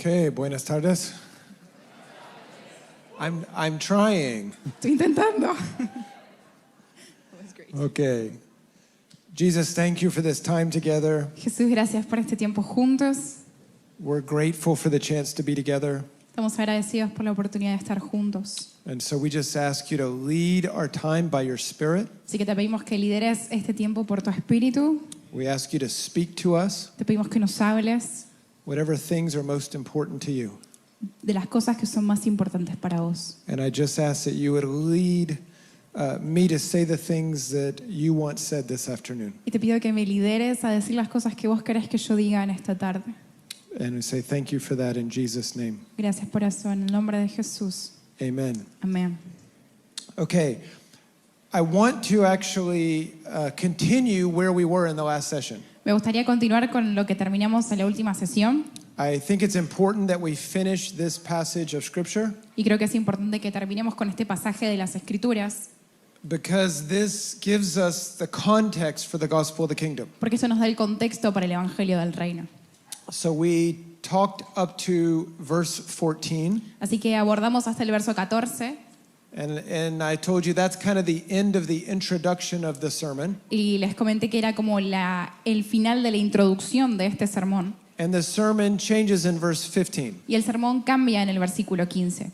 Okay, buenas tardes. I'm trying. Estoy intentando. Okay. Jesus, thank you for this time together. Jesús, gracias por este tiempo juntos. We're grateful for the chance to be together. Estamos agradecidos por la oportunidad de estar juntos. And so we just ask you to lead our time by your Spirit. Así que te pedimos que lideres este tiempo por tu espíritu. We ask you to speak to us, Te pedimos que nos hables whatever things are most important to you. de las cosas que son más importantes para vos. And I just ask that you would lead me to say the things that you want said this afternoon. Y te pido que me lideres a decir las cosas que vos querés que yo diga en esta tarde. And we say thank you for that in Jesus' name. Gracias por eso, en el nombre de Jesús. Amen. Amén. Okay. I want to actually continue where we were in the last session. Me gustaría continuar con lo que terminamos en la última sesión. I think it's important that we finish this passage of Scripture Y creo que es importante que terminemos con este pasaje de las Escrituras, because this gives us the context for the gospel of the kingdom. porque eso nos da el contexto para el Evangelio del Reino. So we talked up to verse 14, Así que abordamos hasta el verso 14 and I told you that's kind of the end of the introduction of the sermon. y les comenté que era como el final de la introducción de este sermón. And the sermon changes in verse 15. Y el sermón cambia en el versículo 15.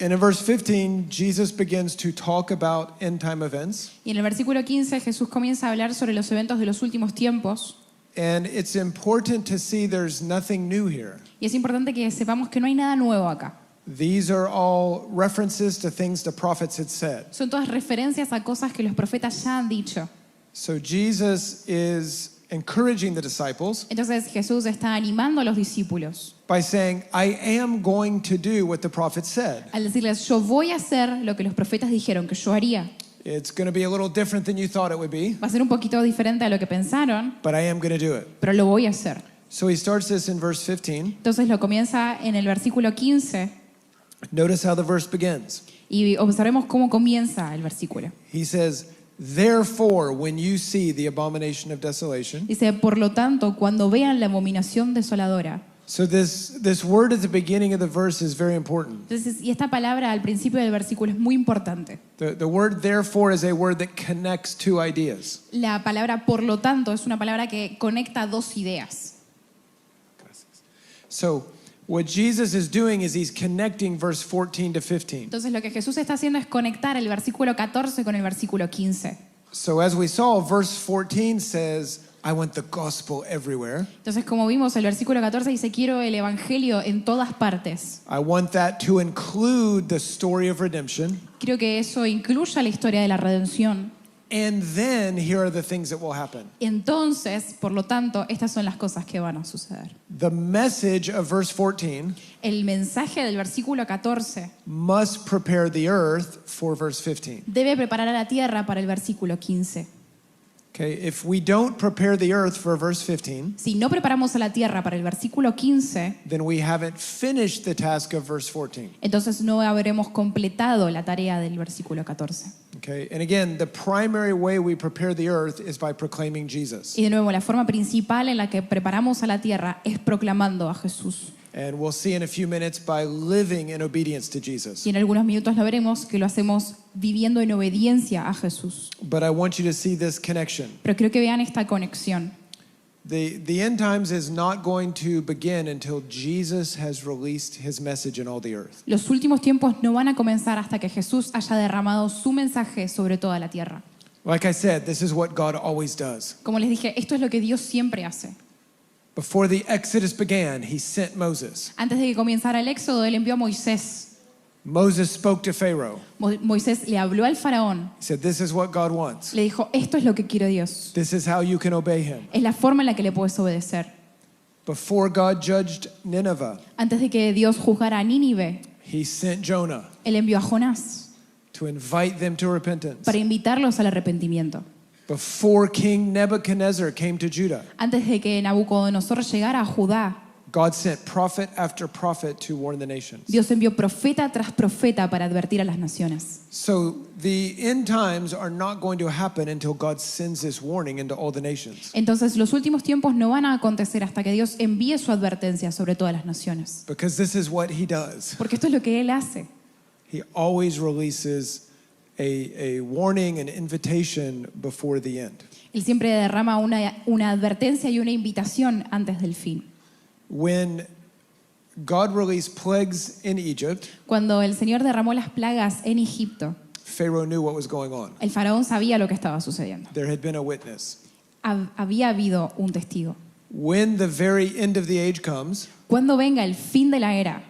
And in verse 15, Jesus begins to talk about end time events. Y en el versículo 15 Jesús comienza a hablar sobre los eventos de los últimos tiempos. And it's important to see there's nothing new here. Y es importante que sepamos que no hay nada nuevo acá. These are all references to things the prophets had said. Son todas referencias a cosas que los profetas ya han dicho. So Jesus is encouraging the disciples Entonces Jesús está animando a los discípulos by saying, I am going to do what the prophets said. al decirles, yo voy a hacer lo que los profetas dijeron que yo haría. It's going to be a little different than you thought it would be, Va a ser un poquito diferente a lo que pensaron, but I am going to do it. pero lo voy a hacer. So he starts this in verse 15. Entonces lo comienza en el versículo 15 Notice how the verse begins. y observemos cómo comienza el versículo. He says, therefore, when you see the abomination of desolation. Dice, por lo tanto, cuando vean la abominación desoladora. So this word at the beginning of the verse is very important. Entonces, y esta palabra al principio del versículo es muy importante. The word therefore is a word that connects two ideas. La palabra por lo tanto es una palabra que conecta dos ideas. So what Jesus is doing is he's connecting verse 14 to 15. Entonces lo que Jesús está haciendo es conectar el versículo 14 con el versículo 15. So as we saw, verse 14 says, I want the gospel everywhere. Entonces, como vimos, el versículo 14 dice, quiero el evangelio en todas partes. I want that to include the story of redemption. Quiero que eso incluya la historia de la redención. And then here are the things that will happen. Entonces, por lo tanto, estas son las cosas que van a suceder. The message of verse 14 El mensaje del versículo 14 must prepare the earth for verse 15. debe preparar a la tierra para el versículo 15. Okay, if we don't prepare the earth for verse 15, Si no preparamos a la tierra para el versículo 15, then we haven't finished the task of verse 14. entonces no habremos completado la tarea del versículo 14. Okay, and again, the primary way we prepare the earth is by proclaiming Jesus. Y de nuevo, la forma principal en la que preparamos a la tierra es proclamando a Jesús. And we'll see in a few minutes by living in obedience to Jesus. Y en algunos minutos lo veremos que lo hacemos viviendo en obediencia a Jesús. But I want you to see this connection. Pero creo que vean esta conexión. The end times is not going to begin until Jesus has released his message in all the earth. Los últimos tiempos no van a comenzar hasta que Jesús haya derramado su mensaje sobre toda la tierra. Like I said, this is what God always does. Como les dije, esto es lo que Dios siempre hace. Before the Exodus began, he sent Moses. Antes de que comenzara el éxodo, él envió a Moisés. Moses spoke to Pharaoh. Moisés le habló al faraón. He said, this is what God wants. Le dijo, esto es lo que quiere Dios. This is how you can obey him. Es la forma en la que le puedes obedecer. Before God judged Nineveh, Antes de que Dios juzgara a Nínive, he sent Jonah él envió a Jonás to invite them to repentance. para invitarlos al arrepentimiento. Before King Nebuchadnezzar came to Judah, Antes de que Nabucodonosor llegara a Judá, God sent prophet after prophet to warn the nations. Dios envió profeta tras profeta para advertir a las naciones. So the end times are not going to happen until God sends this warning into all the nations. Entonces los últimos tiempos no van a acontecer hasta que Dios envíe su advertencia sobre todas las naciones. Because this is what he does. Porque esto es lo que Él hace. He always releases a warning, an invitation before the end. Él siempre derrama una advertencia y una invitación antes del fin. When God released plagues in Egypt, Cuando el Señor derramó las plagas en Egipto, Pharaoh knew what was going on. el faraón sabía lo que estaba sucediendo. There had been a witness. Había habido un testigo. When the very end of the age comes, Cuando venga el fin de la era,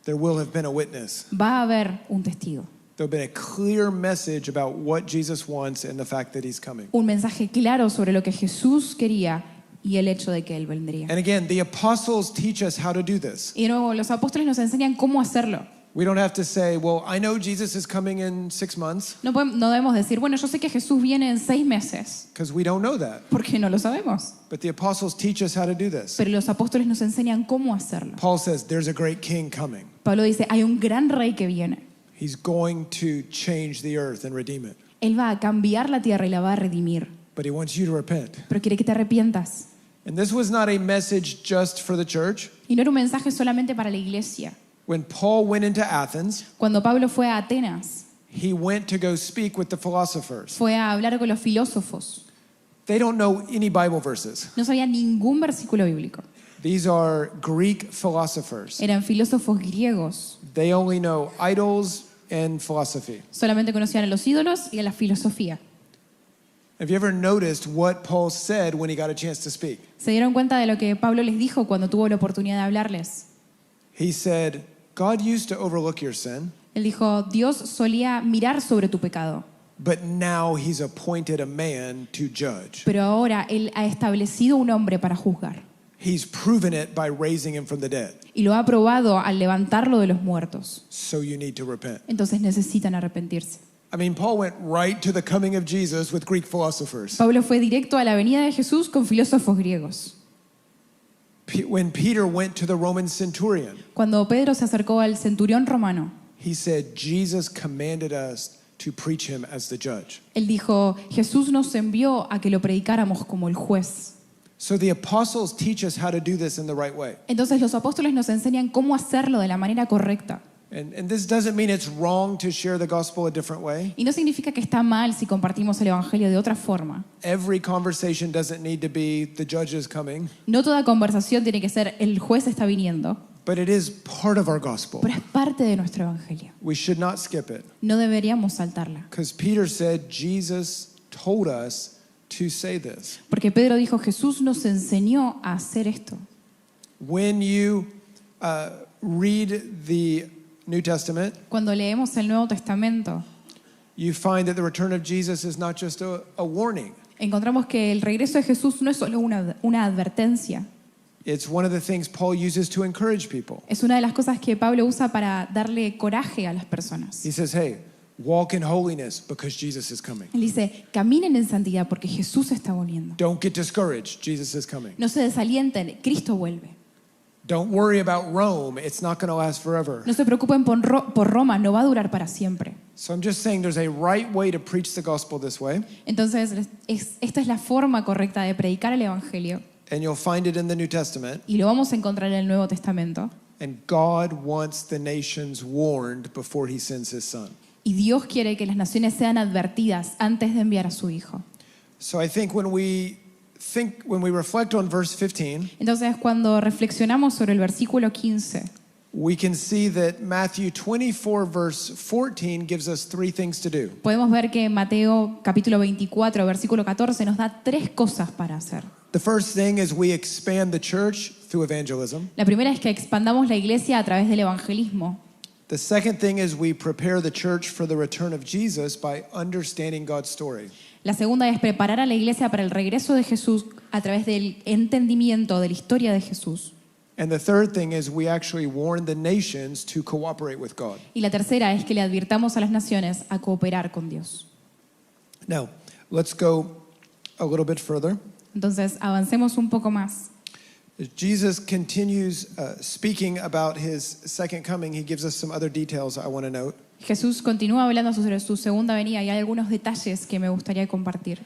there will have been a witness. va a haber un testigo. There will have been a clear message about what Jesus wants and the fact that he's coming. Un mensaje claro sobre lo que Jesús quería y el hecho de que Él vendría. And again, the apostles teach us how to do this. Y de nuevo, los apóstoles nos enseñan cómo hacerlo. We don't have to say, well, I know Jesus is coming in 6 months, No debemos decir, bueno, yo sé que Jesús viene en 6 meses, because we don't know that. porque no lo sabemos. But the apostles teach us how to do this. Pero los apóstoles nos enseñan cómo hacerlo. Paul says, there's a great king coming. Pablo dice, hay un gran rey que viene. He's going to change the earth and redeem it. Él va a cambiar la tierra y la va a redimir. But he wants you to repent. Pero quiere que te arrepientas. And this was not a message just for the church. Y no era un mensaje solamente para la iglesia. When Paul went into Athens, Cuando Pablo fue a Atenas, he went to go speak with the philosophers. fue a hablar con los filósofos. They don't know any Bible verses. No sabía ningún versículo bíblico. These are Greek philosophers. Eran filósofos griegos. They only know idols and philosophy. Solamente conocían a los ídolos y a la filosofía. Have you ever noticed what Paul said when he got a chance to speak? ¿Se dieron cuenta de lo que Pablo les dijo cuando tuvo la oportunidad de hablarles? He said, God used to overlook your sin, Él dijo, Dios solía mirar sobre tu pecado, but now he's appointed a man to judge. pero ahora Él ha establecido un hombre para juzgar. He's proven it by raising him from the dead. Y lo ha probado al levantarlo de los muertos. So you need to repent. Entonces necesitan arrepentirse. I mean, Paul went right to the coming of Jesus with Greek philosophers. Pablo fue directo a la venida de Jesús con filósofos griegos. When Peter went to the Roman centurion, Cuando Pedro se acercó al centurión romano, he said, Jesus commanded us to preach him as the judge. él dijo, Jesús nos envió a que lo predicáramos como el juez. So the apostles teach us how to do this in the right way. Entonces los apóstoles nos enseñan cómo hacerlo de la manera correcta. And this doesn't mean it's wrong to share the gospel a different way. Y no significa que está mal si compartimos el evangelio de otra forma. Every conversation doesn't need to be the judge is coming, No toda conversación tiene que ser el juez está viniendo, but it is part of our gospel. pero es parte de nuestro evangelio. We should not skip it. No deberíamos saltarla. Because Peter said Jesus told us to say this. Porque Pedro dijo, Jesús nos enseñó a hacer esto. When you read the New Testament, Cuando leemos el Nuevo Testamento, you find that the return of Jesus is not just a warning. encontramos que el regreso de Jesús no es solo una advertencia. It's one of the things Paul uses to encourage people. Es una de las cosas que Pablo usa para darle coraje a las personas. He says, hey, walk in holiness because Jesus is coming. Él dice, caminen en santidad porque Jesús está volviendo. Don't get discouraged. Jesus is coming. No se desalienten, Cristo vuelve. Don't worry about Rome. It's not going to last forever. No se preocupen por Roma, no va a durar para siempre. So I'm just saying there's a right way to preach the gospel this way, Entonces, esta es la forma correcta de predicar el Evangelio and you'll find it in the New Testament. y lo vamos a encontrar en el Nuevo Testamento. And God wants the nations warned before he sends his son. Y Dios quiere que las naciones sean advertidas antes de enviar a su Hijo. So I think when we reflect on verse 15, Entonces, cuando reflexionamos sobre el versículo 15, we can see that Matthew 24 verse 14 gives us 3 things to do. podemos ver que Mateo capítulo 24, versículo 14 nos da 3 cosas para hacer. The first thing is we expand the church through evangelism. La primera es que expandamos la iglesia a través del evangelismo. The second thing is we prepare the church for the return of Jesus by understanding God's story. La segunda es preparar a la iglesia para el regreso de Jesús a través del entendimiento de la historia de Jesús. And the third thing is we actually warn the nations to cooperate with God. Y la tercera es que le advirtamos a las naciones a cooperar con Dios. Now, let's go a little bit further. Entonces, avancemos un poco más. As Jesus continues speaking about his second coming, he gives us some other details I want to note. Jesús continúa hablando sobre su segunda venida y hay algunos detalles que me gustaría compartir.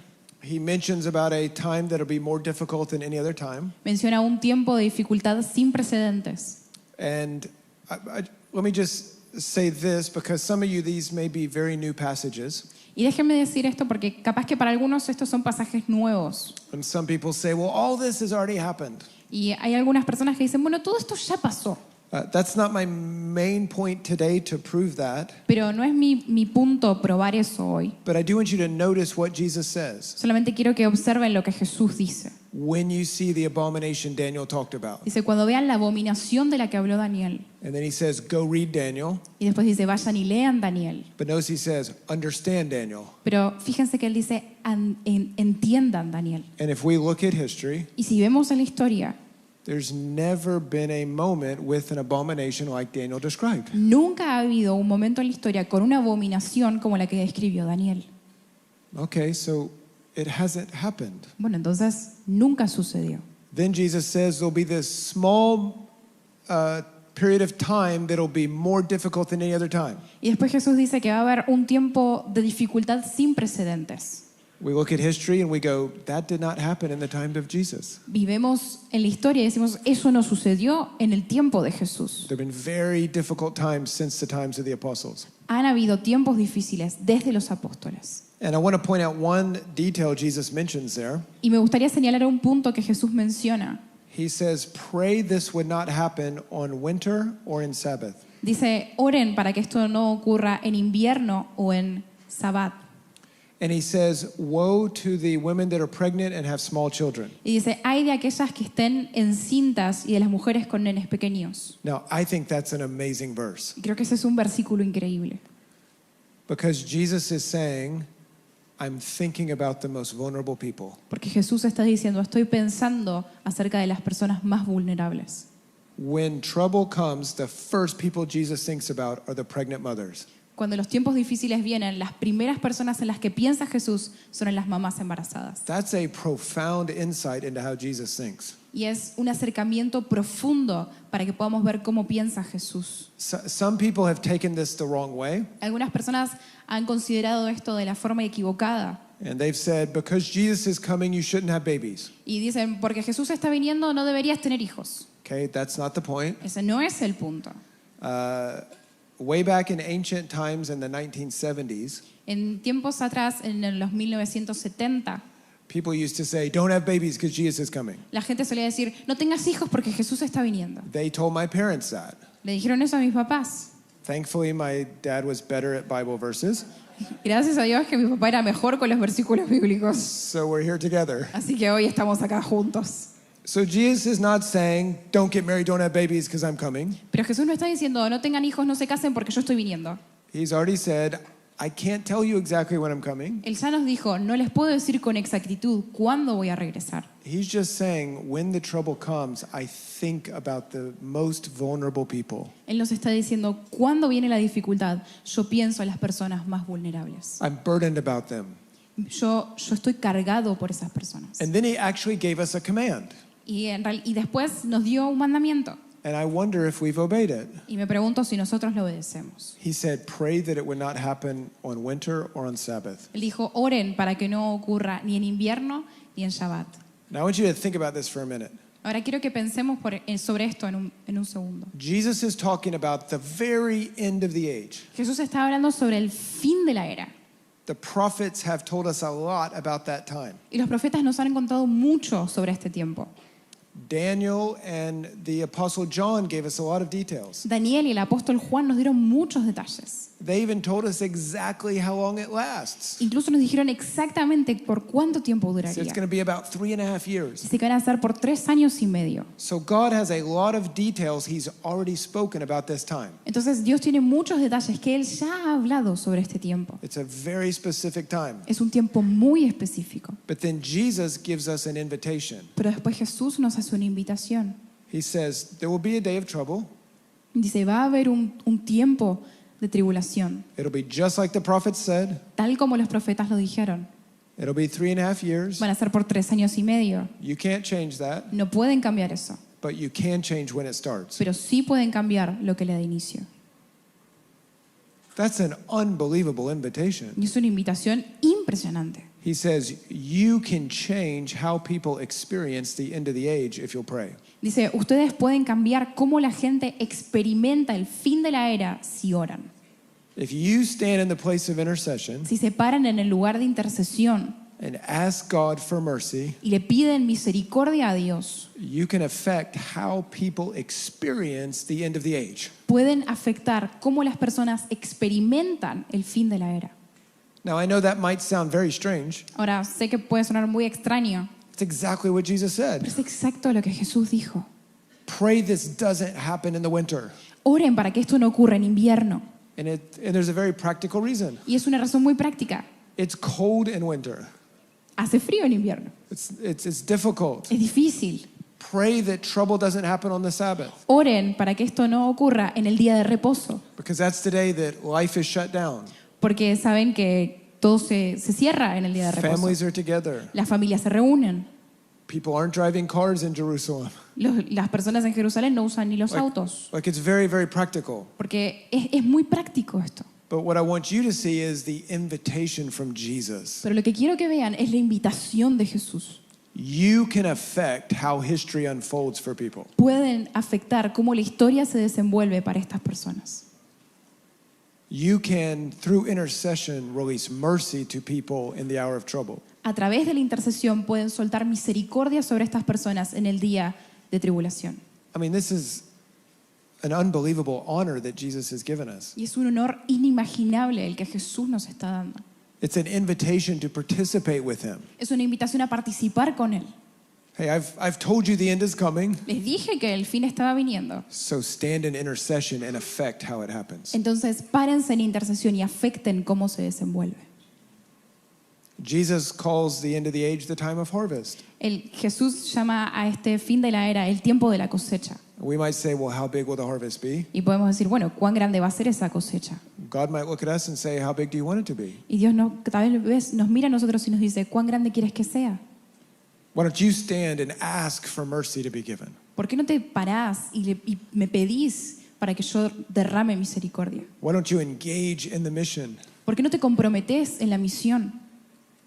He mentions about a time that'll be more difficult than any other time. Menciona un tiempo de dificultad sin precedentes. And let me just say this, because some of you, these may be very new passages. Y déjenme decir esto porque capaz que para algunos estos son pasajes nuevos. And some people say, well, all this has already happened. Y hay algunas personas que dicen, bueno, todo esto ya pasó. That's not my main point today to prove that. Pero no es mi punto probar eso hoy. But I do want you to notice what Jesus says Solamente quiero que observen lo que Jesús dice. when you see the abomination Daniel talked about. Dice, cuando vean la abominación de la que habló Daniel. And then he says, go read Daniel. Y después dice, vayan y lean Daniel. But notice he says, understand Daniel. Pero fíjense que él dice, entiendan Daniel. And if we look at history, Y si vemos en la historia, there's never been a moment with an abomination like Daniel described. nunca ha habido un momento en la historia con una abominación como la que describió Daniel. Okay, so it hasn't happened. Bueno, entonces nunca sucedió. Then Jesus says there'll be this small period of time that'll be more difficult than any other time. Y después Jesús dice que va a haber un tiempo de dificultad sin precedentes. We look at history and we go, that did not happen in the time of Jesus. Vivemos en la historia y decimos, eso no sucedió en el tiempo de Jesús. There have been very difficult times since the times of the apostles. Han habido tiempos difíciles desde los apóstoles. And I want to point out one detail Jesus mentions there. Y me gustaría señalar un punto que Jesús menciona. He says, pray this would not happen on winter or in Sabbath. Dice, oren para que esto no ocurra en invierno o en Sabbat. And he says, woe to the women that are pregnant and have small children. Y dice, hay de aquellas que estén encintas y de las mujeres con nenes pequeños. Now, I think that's an amazing verse Y creo que ese es un versículo increíble. because Jesus is saying, I'm thinking about the most vulnerable people. Porque Jesús está diciendo, estoy pensando acerca de las personas más vulnerables. When trouble comes, the first people Jesus thinks about are the pregnant mothers. Cuando los tiempos difíciles vienen, las primeras personas en las que piensa Jesús son en las mamás embarazadas. That's a profound insight into how Jesus thinks. Y es un acercamiento profundo para que podamos ver cómo piensa Jesús. Some people have taken this the wrong way, Algunas personas han considerado esto de la forma equivocada and they've said, because Jesus is coming, you shouldn't have babies. y dicen, porque Jesús está viniendo, no deberías tener hijos. Okay, that's not the point. Ese no es el punto. Way back in ancient times in the 1970s, En tiempos atrás, en los 1970, people used to say, don't have babies because Jesus is coming. la gente solía decir, no tengas hijos porque Jesús está viniendo. They told my parents that. Le dijeron eso a mis papás. Thankfully, my dad was better at Bible verses, Gracias a Dios que mi papá era mejor con los versículos bíblicos. so we're here together. Así que hoy estamos acá juntos. So Jesus is not saying, don't get married, don't have babies because I'm coming. Pero Jesús no está diciendo, no tengan hijos, no se casen porque yo estoy viniendo. He's already said, I can't tell you exactly when I'm coming. Él ya nos dijo, no les puedo decir con exactitud cuándo voy a regresar. He's just saying, when the trouble comes, I think about the most vulnerable people. Él nos está diciendo, cuando viene la dificultad, yo pienso en las personas más vulnerables. I'm burdened about them. Yo estoy cargado por esas personas. And then he actually gave us a command. Y después nos dio un mandamiento. And I wonder if we've obeyed it. Y me pregunto si nosotros lo obedecemos. He said, pray that it would not happen on winter or on Sabbath. Él dijo, oren para que no ocurra ni en invierno ni en Shabbat. Now I want you to think about this for a minute. Ahora quiero que pensemos sobre esto en un segundo. Jesus is talking about the very end of the age. Jesús está hablando sobre el fin de la era. The prophets have told us a lot about that time. Y los profetas nos han contado mucho sobre este tiempo. Daniel and the Apostle John gave us a lot of details. Daniel y el apóstol Juan nos dieron muchos detalles. They even told us exactly how long it lasts. Incluso nos dijeron exactamente por cuánto tiempo So duraría. it's going to be about 3.5 years. Dice que van a ser por 3 años y medio. So God has a lot of details He's already spoken about this time. Entonces Dios tiene muchos detalles que Él ya ha hablado sobre este tiempo. It's a very specific time. Es un tiempo muy específico. But then Jesus gives us an invitation. Pero después Jesús nos hace una invitación. He says, there will be a day of trouble. Dice, va a haber un tiempo de tribulación, It'll be just like the prophets said. tal como los profetas lo dijeron. It'll be 3.5 years. Van a ser por 3 años y medio. You can't change that. No pueden cambiar eso. but you can change when it starts. pero sí pueden cambiar lo que le da inicio. That's an unbelievable invitation. Y es una invitación impresionante. He says, you can change how people experience the end of the age if you'll pray. Dice, ustedes pueden cambiar cómo la gente experimenta el fin de la era si oran. If you stand in the place of intercession Si se paran en el lugar de intercesión and ask God for mercy, y le piden misericordia a Dios, you can affect how people experience the end of the age. pueden afectar cómo las personas experimentan el fin de la era. Now, I know that might sound very strange. Ahora, sé que puede sonar muy extraño, It's exactly what Jesus pero said. es exacto lo que Jesús dijo. Pray this doesn't happen in the winter. Oren para que esto no ocurra en invierno. And there's a very practical reason. Y es una razón muy práctica. It's cold in winter. Hace frío en invierno. It's difficult. Es difícil. Pray that trouble doesn't happen on the Sabbath, Oren para que esto no ocurra en el día de reposo. because that's the day that life is shut down. Porque saben que todo se cierra en el día de reposo. Families are together. Las familias se reúnen. People aren't driving cars in Jerusalem. Las personas en Jerusalén no usan ni los autos. Like it's very, very practical. Porque es muy práctico esto. But what I want you to see is the invitation from Jesus. Pero lo que quiero que vean es la invitación de Jesús. You can affect how history unfolds for people. Pueden afectar cómo la historia se desenvuelve para estas personas. You can, through intercession, release mercy to people in the hour of trouble. A través de la intercesión pueden soltar misericordia sobre estas personas en el día de tribulación. I mean, this is an unbelievable honor that Jesus has given us. Y es un honor inimaginable el que Jesús nos está dando. It's an invitation to participate with him. Es una invitación a participar con Él. Hey, I've told you the end is coming, Les dije que el fin estaba viniendo. so stand in intercession and affect how it happens. Entonces, párense en intercesión y afecten cómo se desenvuelve. Jesus calls the end of the age the time of harvest. Jesús llama a este fin de la era el tiempo de la cosecha. We might say, well, how big will the harvest be? Y podemos decir, bueno, ¿cuán grande va a ser esa cosecha? God might look at us and say, how big do you want it to be? Y Dios tal vez nos mira a nosotros y nos dice, ¿cuán grande quieres que sea? Why don't you stand and ask for mercy to be given? ¿Por qué no te parás y me pedís para que yo derrame misericordia? Why don't you engage in the mission? ¿Por qué no te comprometés en la misión?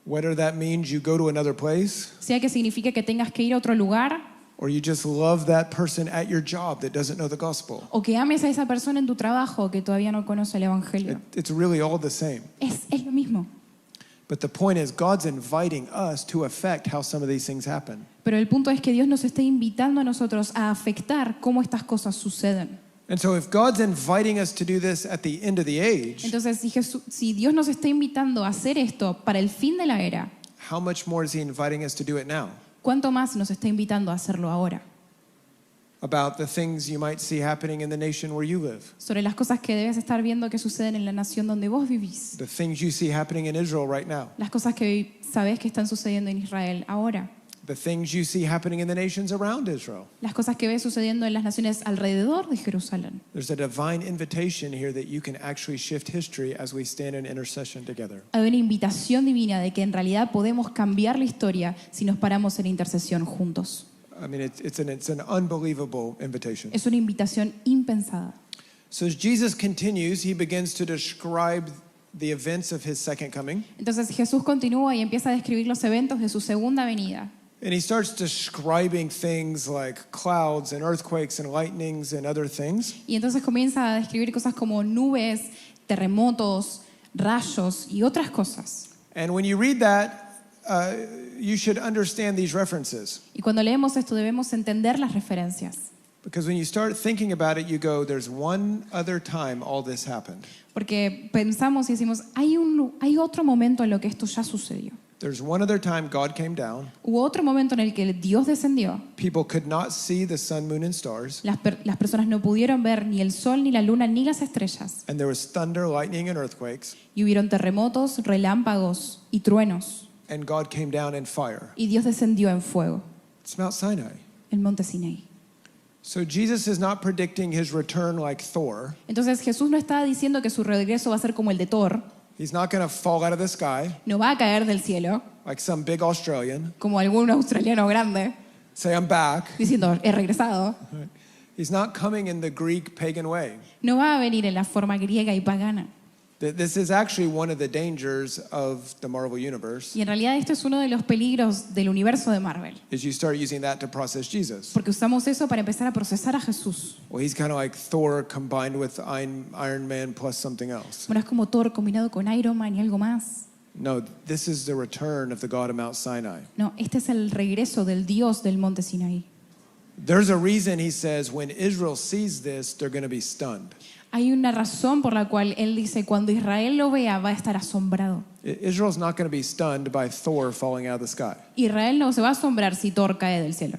Whether that means you go to another place Sea que signifique que tengas que ir a otro lugar or you just love that person at your job that doesn't know the gospel. o que ames a esa persona en tu trabajo que todavía no conoce el Evangelio. It's really all the same. Es lo mismo. But the point is, God's inviting us to affect how some of these things happen. Pero el punto es que Dios nos está invitando a nosotros a afectar cómo estas cosas suceden. And so if God's inviting us to do this at the end of the age, Entonces, si Dios nos está invitando a hacer esto para el fin de la era, how much more is He inviting us to do it now? ¿cuánto más nos está invitando a hacerlo ahora? About the things you might see happening in the nation where you live, Sobre las cosas que debes estar viendo que suceden en la nación donde vos vivís. the things you see happening in Israel right now, Las cosas que sabés que están sucediendo en Israel ahora. the things you see happening in the nations around Israel. Las cosas que ves sucediendo en las naciones alrededor de Jerusalén. There's a divine invitation here that you can actually shift history as we stand in intercession together. Hay una invitación divina de que en realidad podemos cambiar la historia si nos paramos en intercesión juntos. I mean, it's an unbelievable invitation. Es una invitación impensada. So as Jesus continues, he begins to describe the events of his second coming. Entonces Jesús continúa y empieza a describir los eventos de su segunda venida. And he starts describing things like clouds and earthquakes and lightnings and other things. Y entonces comienza a describir cosas como nubes, terremotos, rayos y otras cosas. And when you read that, you should understand these references. Y cuando leemos esto debemos entender las referencias. Because when you start thinking about it, you go, there's one other time all this happened. Porque pensamos y decimos, hay otro momento en lo que esto ya sucedió. There's one other time God came down. Hubo otro momento en el que Dios descendió. People could not see the sun, moon, and stars. Las personas no pudieron ver ni el sol, ni la luna, ni las estrellas. And there was thunder, lightning, and earthquakes. Y hubieron terremotos, relámpagos y truenos. And God came down in fire. Y Dios descendió en fuego, It's Mount Sinai. el monte Sinaí. So Jesus is not predicting his return like Thor. Entonces Jesús no está diciendo que su regreso va a ser como el de Thor. He's not going to fall out of the sky No va a caer del cielo, like some big Australian. como algún australiano grande. say, I'm back. diciendo, he regresado, Right? He's not coming in the Greek pagan way. no va a venir en la forma griega y pagana. This is actually one of the dangers of the Marvel Universe, Y en realidad esto es uno de los peligros del universo de Marvel, is you start using that to process Jesus. porque usamos eso para empezar a procesar a Jesús. Well, he's kind of like Thor combined with Iron Man plus something else. Bueno, es como Thor combinado con Iron Man y algo más. No, this is the return of the God of Mount Sinai. No, este es el regreso del Dios del monte Sinaí. There's a reason he says when Israel sees this, they're going to be stunned. Hay una razón por la cual él dice, cuando Israel lo vea, va a estar asombrado. Israel's not going to be stunned by Thor falling out of the sky. Israel no se va a asombrar si Thor cae del cielo.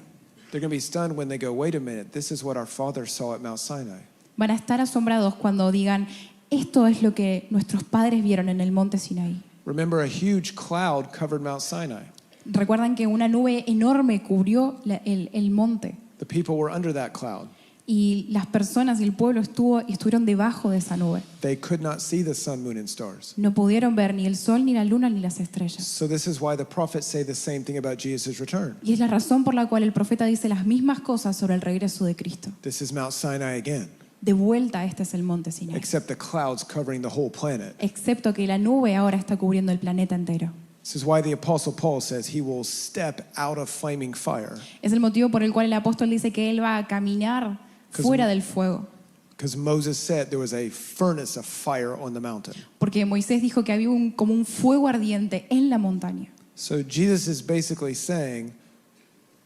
They're going to be stunned when they go, wait a minute, this is what our father saw at Mount Sinai. Van a estar asombrados cuando digan, esto es lo que nuestros padres vieron en el monte Sinaí. Remember, a huge cloud covered Mount Sinai. Recuerdan que una nube enorme cubrió el monte The people were under that cloud. y las personas y el pueblo estuvieron debajo de esa nube. They could not see the sun, moon, and stars. No pudieron ver ni el sol, ni la luna, ni las estrellas. So this is why the prophets say the same thing about Jesus' return. Y es la razón por la cual el profeta dice las mismas cosas sobre el regreso de Cristo. This is Mount Sinai again, De vuelta, este es el monte Sinaí. except the clouds covering the whole planet. Excepto que la nube ahora está cubriendo el planeta entero. This is why the Apostle Paul says he will step out of flaming fire, Es el motivo por el cual el apóstol dice que él va a caminar fuera del fuego. because Moses said there was a furnace of fire on the mountain. Porque Moisés dijo que había como un fuego ardiente en la montaña. So Jesus is basically saying,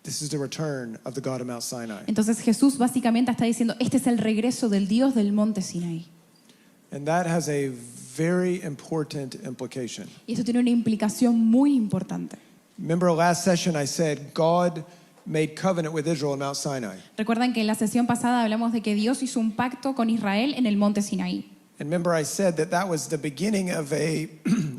this is the return of the God of Mount Sinai. Entonces Jesús básicamente está diciendo, este es el regreso del Dios del monte Sinaí. And that has a very important implication. Y esto tiene una implicación muy importante. Remember last session I said God made covenant with Israel on Mount Sinai. Recuerdan que en la sesión pasada hablamos de que Dios hizo un pacto con Israel en el monte Sinaí. And remember I said that was the beginning of a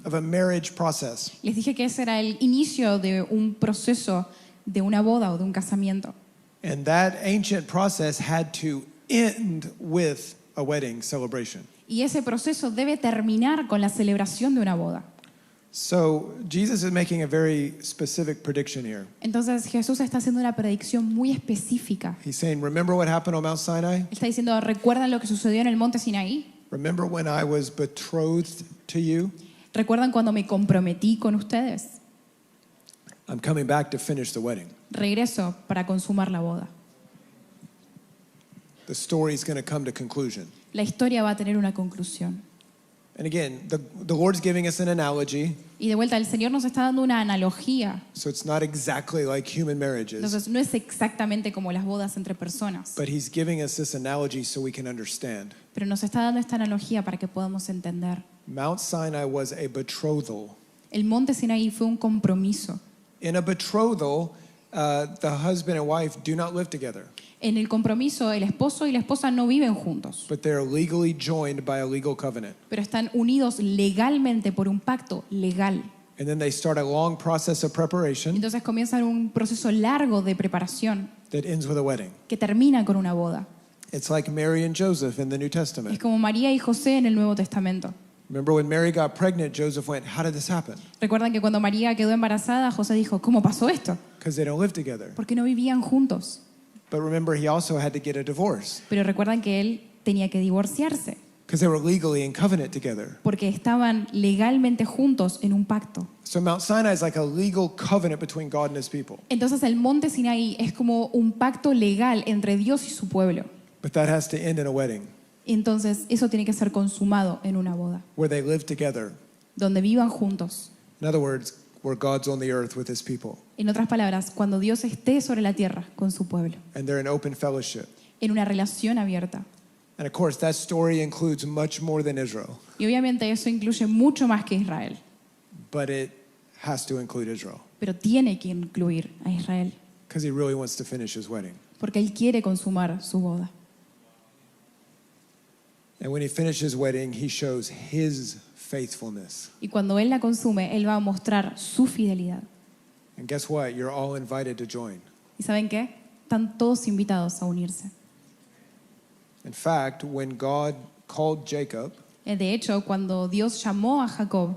of a marriage process. Les dije que ese era el inicio de un proceso de una boda o de un casamiento. And that ancient process had to end with a wedding celebration. Y ese proceso debe terminar con la celebración de una boda. So Jesus is making a very specific prediction here. Entonces Jesús está haciendo una predicción muy específica. He's saying, remember what happened on Mount Sinai? Está diciendo, ¿recuerdan lo que sucedió en el monte Sinaí? Remember when I was betrothed to you? ¿Recuerdan cuando me comprometí con ustedes? I'm coming back to finish the wedding. Regreso para consumar la boda. The story's going to come to conclusion. La historia va a tener una conclusión. And again, the Lord's giving us an analogy, Y de vuelta, el Señor nos está dando una analogía. so it's not exactly like human marriages, Entonces, no es exactamente como las bodas entre personas, but He's giving us this analogy so we can understand. pero nos está dando esta analogía para que podamos entender. Mount Sinai was a betrothal. El monte Sinaí fue un compromiso. In a betrothal, the husband and wife do not live together, En el compromiso, el esposo y la esposa no viven juntos, but they're legally joined by a legal covenant. pero están unidos legalmente por un pacto legal. And then they start a long process of preparation Entonces comienza un proceso largo de preparación that ends with a wedding. que termina con una boda. It's like Mary and Joseph in the New Es Testament. como María y José en el Nuevo Testamento. Remember when Mary got pregnant, Joseph went, how did this happen? Recuerdan que cuando María quedó embarazada, José dijo, ¿cómo pasó esto? Because they don't live together. Porque no vivían juntos. But remember, he also had to get a divorce Pero recuerdan que él tenía que divorciarse because they were legally in covenant together. porque estaban legalmente juntos en un pacto. So Mount Sinai is like a legal covenant between God and his people. Entonces el monte Sinaí es como un pacto legal entre Dios y su pueblo. But that has to end in a wedding Entonces eso tiene que ser consumado en una boda, where they live together. donde vivan juntos. In other words, where God's on the earth with his people En otras palabras, cuando Dios esté sobre la tierra con su pueblo, and they're in open fellowship. en una relación abierta. And of course, that story includes much more than Israel, Y obviamente eso incluye mucho más que Israel, but it has to include Israel pero tiene que incluir a Israel, because he really wants to finish his wedding. porque él quiere consumar su boda. And when he finishes his wedding, he shows his faithfulness. Y cuando él la consume, él va a mostrar su fidelidad. And guess what? You're all invited to join. ¿Y saben qué? Están todos invitados a unirse. In fact, when God called Jacob, De hecho, cuando Dios llamó a Jacob,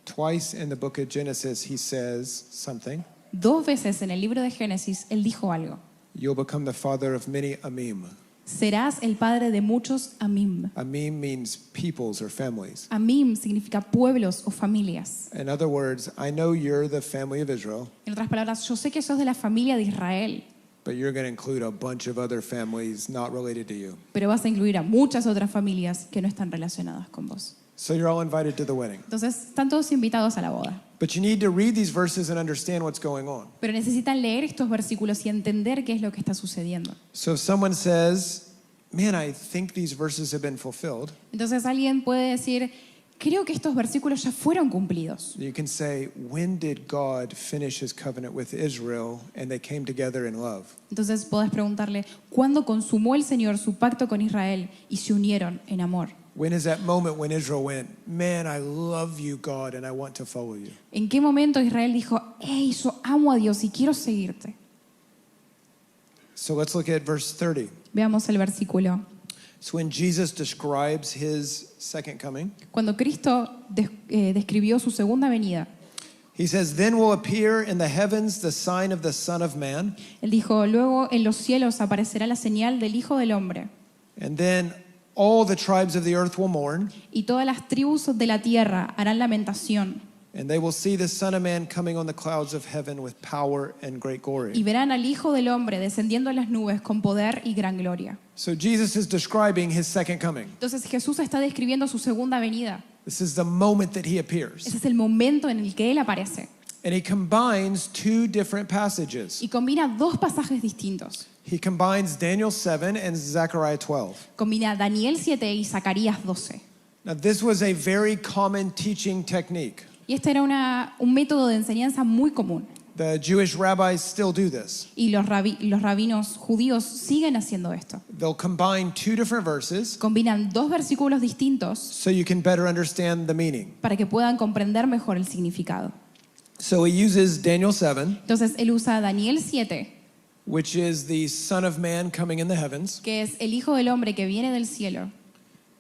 twice in the book of Genesis, he says something. 2 veces en el libro de Génesis, él dijo algo. You'll become the father of many Amim. Serás el padre de muchos Amim. Amim means peoples or families. Amim significa pueblos o familias. In other words, I know you're the family of Israel, En otras palabras, yo sé que sos de la familia de Israel, but you're going to include a bunch of other families not related to you. pero vas a incluir a muchas otras familias que no están relacionadas con vos. So you're all invited to the wedding. Entonces, están todos invitados a la boda. But you need to read these verses and understand what's going on. Pero necesitan leer estos versículos y entender qué es lo que está sucediendo. So if someone says, man, I think these verses have been fulfilled, Entonces alguien puede decir, creo que estos versículos ya fueron cumplidos. you can say, when did God finish his covenant with Israel and they came together in love? Entonces podés preguntarle, ¿cuándo consumó el Señor su pacto con Israel y se unieron en amor? When is that moment when Israel went, man, I love you, God, and I want to follow you? ¿En qué momento Israel dijo, hey, yo amo a Dios y quiero seguirte? So let's look at verse 30. Veamos el versículo. So when Jesus describes his second coming, Cuando Cristo describió su segunda venida, he says, then will appear in the heavens the sign of the Son of Man, Él dijo, luego en los cielos aparecerá la señal del Hijo del Hombre, and then all the tribes of the earth will mourn, y todas las tribus de la tierra harán lamentación, and they will see the Son of Man coming on the clouds of heaven with power and great y glory. verán al Hijo del Hombre descendiendo a las nubes con poder y gran gloria. So Jesus is describing his second coming. Entonces Jesús está describiendo su segunda venida. This is the moment that he appears. Ese es el momento en el que Él aparece. And he combines two different passages. Y combina 2 pasajes distintos. He combines Daniel 7 and Zechariah 12. Combina Daniel 7 y Zacarías 12. Now, this was a very common teaching technique. Y este era un método de enseñanza muy común. The Jewish rabbis still do this. Y los rabinos judíos siguen haciendo esto. They'll combine two different verses Combinan 2 versículos distintos so you can better understand the meaning. para que puedan comprender mejor el significado. So he uses Daniel 7, Entonces él usa Daniel 7, which is the Son of Man coming in the heavens. que es el Hijo del Hombre que viene del cielo.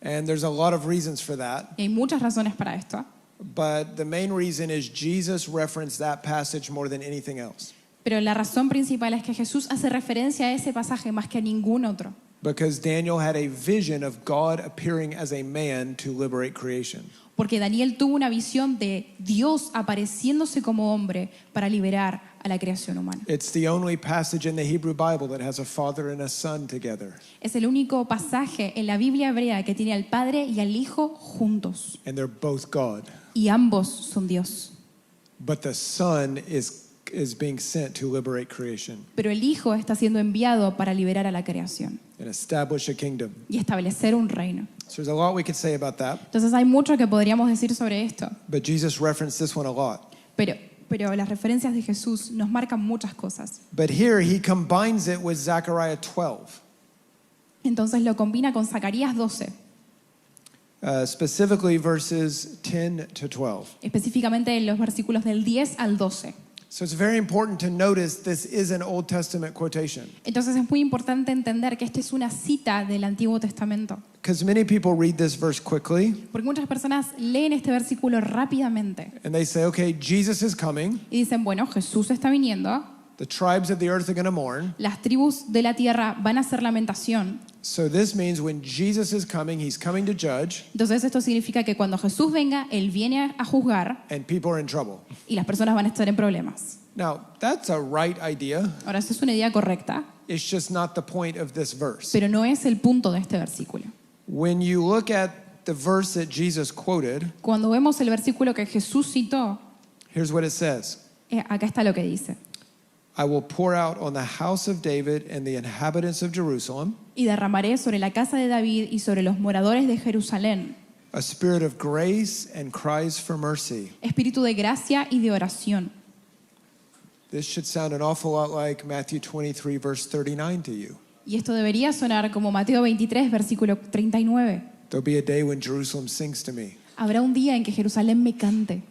And there's a lot of reasons for that. Y hay muchas razones para esto. But the main reason is Jesus referenced that passage more than anything else. Pero la razón principal es que Jesús hace referencia a ese pasaje más que a ningún otro. Because Daniel had a vision of God appearing as a man to liberate creation. Porque Daniel tuvo una visión de Dios apareciéndose como hombre para liberar a la creación humana. It's the only passage in the Hebrew Bible that has a father and a son together. Es el único pasaje en la Biblia hebrea que tiene al Padre y al Hijo juntos. And they're both God. Y ambos son Dios. But the son is being sent to liberate creation Pero el Hijo está siendo enviado para liberar a la creación and establish a kingdom. y establecer un reino. So there's a lot we could say about that. Entonces hay mucho que podríamos decir sobre esto. But Jesus referenced this one a lot. Pero las referencias de Jesús nos marcan muchas cosas. But here he combines it with Zechariah 12. Entonces lo combina con Zacarías 12, Specifically verses 10 to 12. específicamente en los versículos del 10 al 12. So it's very important to notice this is an Old Testament quotation. Entonces es muy importante entender que esta es una cita del Antiguo Testamento. Because many people read this verse quickly Porque muchas personas leen este versículo rápidamente and they say, okay, Jesus is coming. y dicen, bueno, Jesús está viniendo, The tribes of the earth are going to mourn. las tribus de la tierra van a hacer lamentación. So this means when Jesus is coming, he's coming to judge Entonces esto significa que cuando Jesús venga, Él viene a juzgar and people are in trouble. y las personas van a estar en problemas. Now, that's a right idea. Ahora, esa es una idea correcta, It's just not the point of this verse. pero no es el punto de este versículo. When you look at the verse that Jesus quoted, Cuando vemos el versículo que Jesús citó, here's what it says. acá está lo que dice. I will pour out on the house of David and the inhabitants of Jerusalem Y derramaré sobre la casa de David y sobre los moradores de Jerusalén a spirit of grace and cries for mercy. espíritu de gracia y de oración. This should sound an awful lot like Matthew 23, verse 39 to you. Y esto debería sonar como Mateo 23, versículo 39. There'll be a day when Jerusalem sings to me. Habrá un día en que Jerusalén me cante.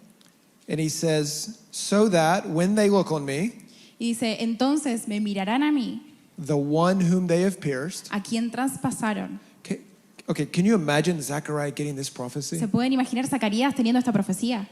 And he says, so that when they look on me, Y dice, entonces me mirarán a mí, the one whom they have pierced. a quien traspasaron. Okay, can you imagine Zechariah getting this prophecy? ¿Se pueden imaginar Zacarías teniendo esta profecía?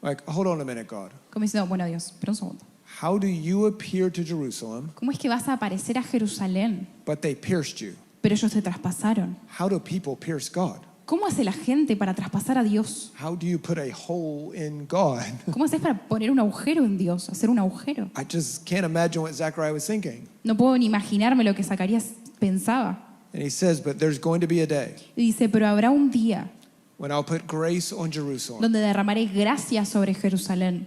Like, hold on a minute, God. Como diciendo, bueno Dios, pero un segundo. How do you appear to Jerusalem, ¿Cómo es que vas a aparecer a Jerusalén, but they pierced you? pero ellos te traspasaron? How do people pierce God? ¿Cómo hace la gente para traspasar a Dios? How do you put a hole in God? ¿Cómo haces para poner un agujero en Dios, hacer un agujero? I just can't imagine what Zechariah was thinking. No puedo ni imaginarme lo que Zacarías pensaba. And he says, but there's going to be a day Y dice, pero habrá un día when I'll put grace on Jerusalem, donde derramaré gracia sobre Jerusalén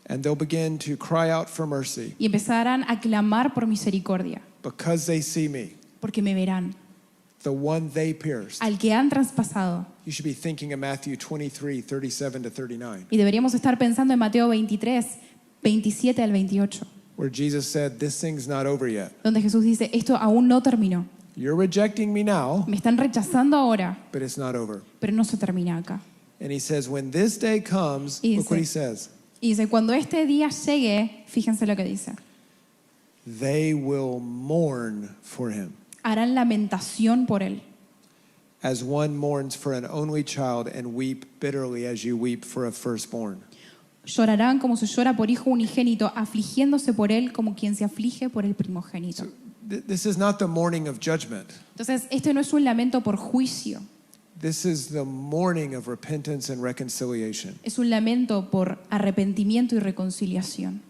and they'll begin to cry out for mercy y empezarán a clamar por misericordia, because they see me, porque me verán, the one they pierced. al que han traspasado. You should be thinking of Matthew 23, 37 to 39, Y deberíamos estar pensando en Mateo 23, 27 al 28, where Jesus said, this thing's not over yet. donde Jesús dice, esto aún no terminó. You're rejecting me now, Me están rechazando ahora, but it's not over. pero no se termina acá. And he says, when this day comes, Y look what he dice- says, Y dice, cuando este día llegue, fíjense lo que dice, they will mourn for him harán lamentación por él, as one mourns for an only child and weep bitterly as you weep for a firstborn. llorarán como se llora por hijo unigénito, afligiéndose por él como quien se aflige por el primogénito. This is not the mourning of judgment. Entonces, este no es un lamento por juicio, This is the mourning of repentance and reconciliation. es un lamento por arrepentimiento y reconciliación.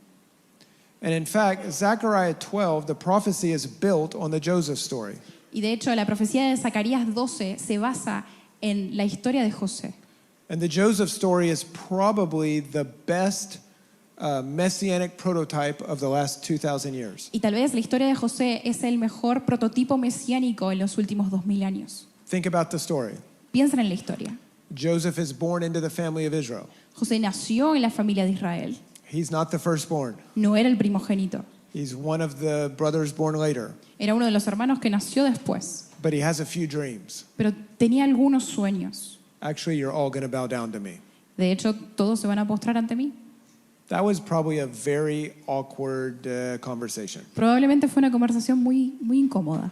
And in fact, Zechariah 12, the prophecy is built on the Joseph story. Y de hecho, la profecía de Zacarías 12 se basa en la historia de José. And the Joseph story is probably the best messianic prototype of the last 2,000 years. Y tal vez la historia de José es el mejor prototipo mesiánico en los últimos 2000 años. Think about the story. Piensen en la historia. Joseph is born into the family of Israel. José nació en la familia de Israel. He's not the firstborn. No era el primogénito. He's one of the brothers born later. Era uno de los hermanos que nació después. But he has a few dreams. Pero tenía algunos sueños. Actually, you're all going to bow down to me. De hecho, todos se van a postrar ante mí. That was probably a very awkward conversation, Probablemente fue una conversación muy incómoda.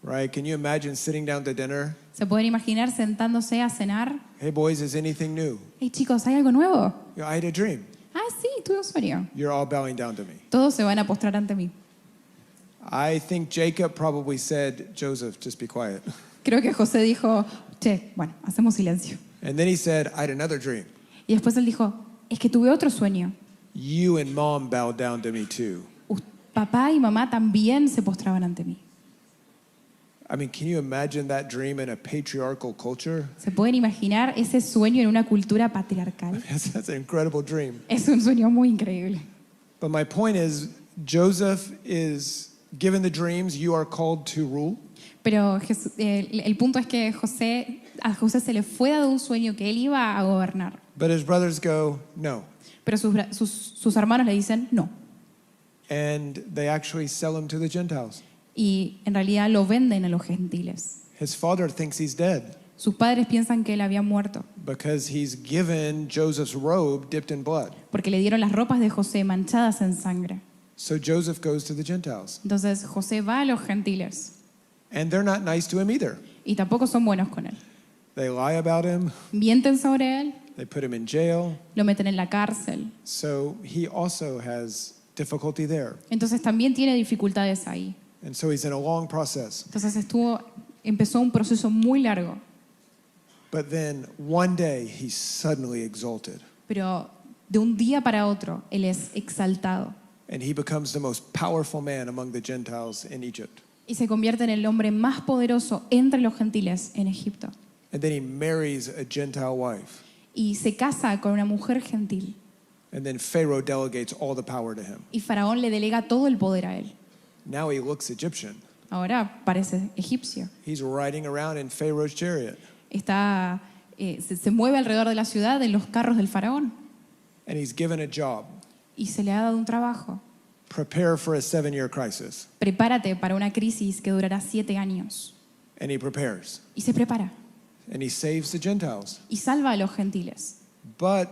right? Can you imagine sitting down to dinner? ¿Se pueden imaginar sentándose a cenar? Hey, boys, is anything new? Hey chicos, ¿hay algo nuevo? You know, I had a dream. Ah, sí, tuve un sueño. You're all bowing down to me. Todos se van a postrar ante mí. I think Jacob probably said, Joseph, just be quiet. Creo que José dijo, che, bueno, hacemos silencio. And then he said, I had another dream. Y después él dijo, es que tuve otro sueño. You and mom bowed down to me too. Papá y mamá también se postraban ante mí. I mean, can you imagine that dream in a patriarchal culture? ¿Se pueden imaginar ese sueño en una cultura patriarcal? That's an incredible dream. Es un sueño muy increíble. But my point is, Joseph is given the dreams, you are called to rule. Pero el punto es que a José se le fue dado un sueño que él iba a gobernar. But his brothers go, no. Pero sus hermanos le dicen no. And they actually sell him to the Gentiles. Y en realidad lo venden a los gentiles. His father thinks he's dead Sus padres piensan que él había muerto because he's given Joseph's robe dipped in blood. porque le dieron las ropas de José manchadas en sangre. So Joseph goes to the Gentiles. Entonces José va a los gentiles And they're not nice to him either. y tampoco son buenos con él. They lie about him, Mienten sobre él, they put him in jail. lo meten en la cárcel. So he also has difficulty there. Entonces también tiene dificultades ahí. And so he's in a long process. Entonces empezó un proceso muy largo, But then one day he's suddenly exalted. pero de un día para otro él es exaltado And he becomes the most powerful man among the Gentiles in Egypt. y se convierte en el hombre más poderoso entre los gentiles en Egipto. And then he marries a Gentile wife. Y se casa con una mujer gentil. And then Pharaoh delegates all the power to him. Y Faraón le delega todo el poder a él. Now he looks Egyptian. Ahora parece egipcio. He's riding around in Pharaoh's chariot. Se mueve alrededor de la ciudad en los carros del Faraón. And he's given a job. Y se le ha dado un trabajo. Prepare for a 7-year crisis. Prepárate para una crisis que durará 7 años. And he prepares. Y se prepara. And he saves the Gentiles. Y salva a los gentiles. But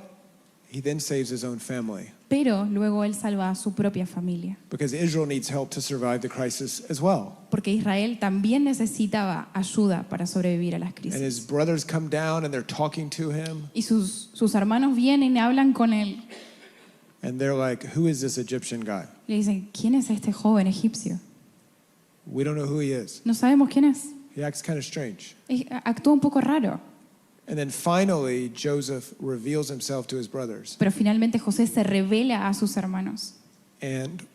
he then saves his own family. Pero luego él salva a su propia familia. Because Israel needs help to survive the crisis as well. Porque Israel también necesitaba ayuda para sobrevivir a las And his crisis. brothers come down and they're talking to him. Y sus hermanos vienen y hablan con él. And they're like, who is this Egyptian guy? Le dicen, ¿quién es este joven egipcio? We don't know who he is. No sabemos quién es. He acts kind of strange. Actúa un poco raro. And then finally, Joseph reveals himself to his brothers. Pero finalmente José se revela a sus hermanos. And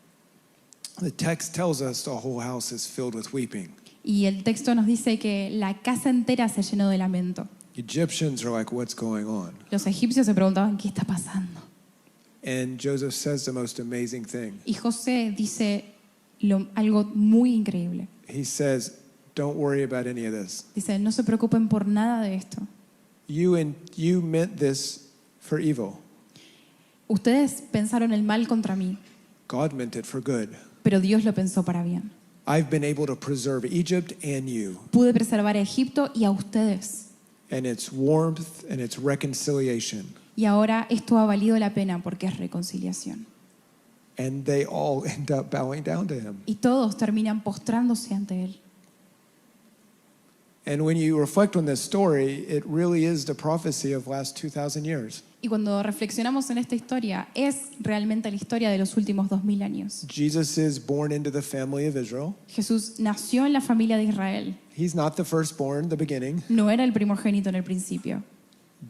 the text tells us the whole house is filled with weeping. Y el texto nos dice que la casa entera se llenó de lamento. Egyptians are like, what's going on? Los egipcios se preguntaban, ¿qué está pasando? And Joseph says the most amazing thing. Y José dice algo muy increíble. He says, don't worry about any of this. Dice, no se preocupen por nada de esto. You meant this for evil. Ustedes pensaron el mal contra mí, God meant it for good. pero Dios lo pensó para bien. I've been able to preserve Egypt and you, Pude preservar a Egipto y a ustedes. and its warmth and its reconciliation. Y ahora esto ha valido la pena porque es reconciliación. And they all end up bowing down to him. Y todos terminan postrándose ante él. And when you reflect on this story, it really is the prophecy of the last 2,000 years. Y cuando reflexionamos en esta historia, es realmente la historia de los últimos 2000 años. Jesus is born into the family of Israel. Jesús nació en la familia de Israel. He's not the firstborn, the beginning, No era el primogénito en el principio,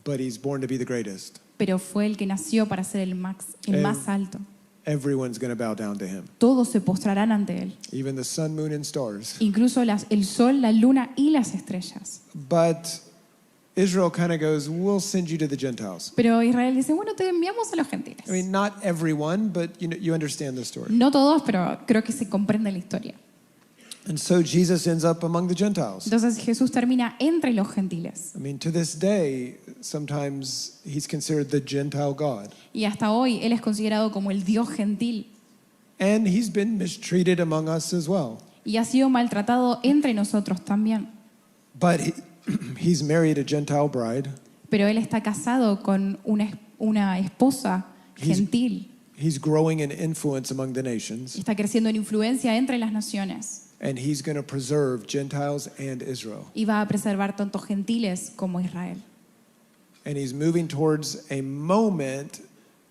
but he's born to be the greatest. pero fue el que nació para ser el más alto. Everyone's going to bow down to him, Todos se postrarán ante él, even the sun, moon, and stars. incluso el sol, la luna y las estrellas. But Israel kind of goes, we'll send you to the Gentiles. Pero Israel dice, bueno, te enviamos a los gentiles. I mean, not everyone, but you understand the story. No todos, pero creo que se comprende la historia. And so Jesus ends up among the Gentiles. Entonces Jesús termina entre los gentiles. I mean, to this day, sometimes he's considered the Gentile God. Y hasta hoy Él es considerado como el Dios gentil. And he's been mistreated among us as well. Y ha sido maltratado entre nosotros también. But he's married a Gentile bride. Pero Él está casado con una esposa gentil. He's growing in influence among the nations. Y está creciendo en influencia entre las naciones. And he's going to preserve Gentiles and Israel. Y va a preservar tanto gentiles como Israel. And he's moving towards a moment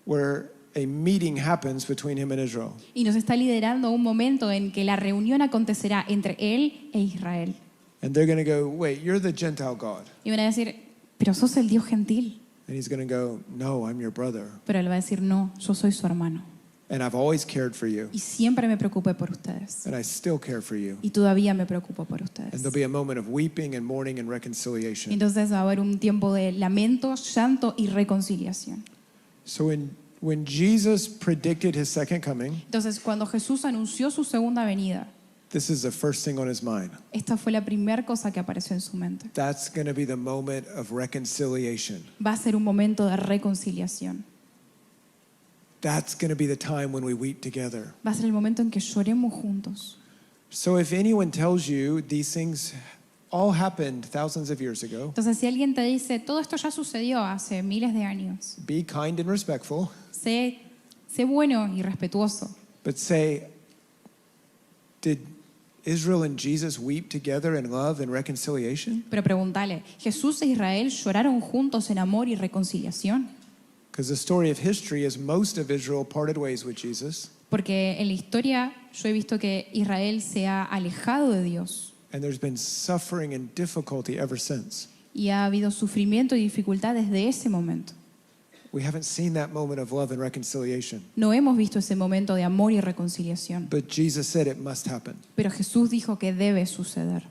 where a meeting happens between him and Israel. Y nos está liderando a un momento en que la reunión acontecerá entre Él e Israel. And they're going to go, wait, you're the Gentile God. Y van a decir, pero sos el Dios gentil. And he's going to go, no, I'm your brother. Pero Él va a decir, no, yo soy su hermano. And I've always cared for you. Y siempre me preocupé por ustedes. And I still care for you. Y todavía me preocupo por And ustedes. there'll be a moment of weeping and mourning and Y reconciliation. entonces va a haber un tiempo de lamento, llanto y reconciliación. So when Jesus predicted his second coming, Entonces, cuando Jesús anunció su segunda venida, this is the first thing on his mind. esta fue la primera cosa que apareció en su mente. That's going to be the moment of reconciliation. Va a ser un momento de reconciliación. That's going to be the time when we weep together. Va a ser el momento en que lloremos juntos. So if anyone tells you these things all happened thousands of years ago, Entonces, si alguien te dice, todo esto ya sucedió hace miles de años, be kind and respectful, sé bueno y respetuoso. but say, did Israel and Jesus weep together in love and reconciliation? Pero pregúntale, ¿Jesús e Israel lloraron juntos en amor y reconciliación? Because the story of history is most of Israel parted ways with Jesus, Porque en la historia yo he visto que Israel se ha alejado de Dios and there's been suffering and difficulty ever since. y ha habido sufrimiento y dificultad desde ese momento. We haven't seen that moment of love and reconciliation. No hemos visto ese momento de amor y reconciliación, But Jesus said it must happen. pero Jesús dijo que debe suceder.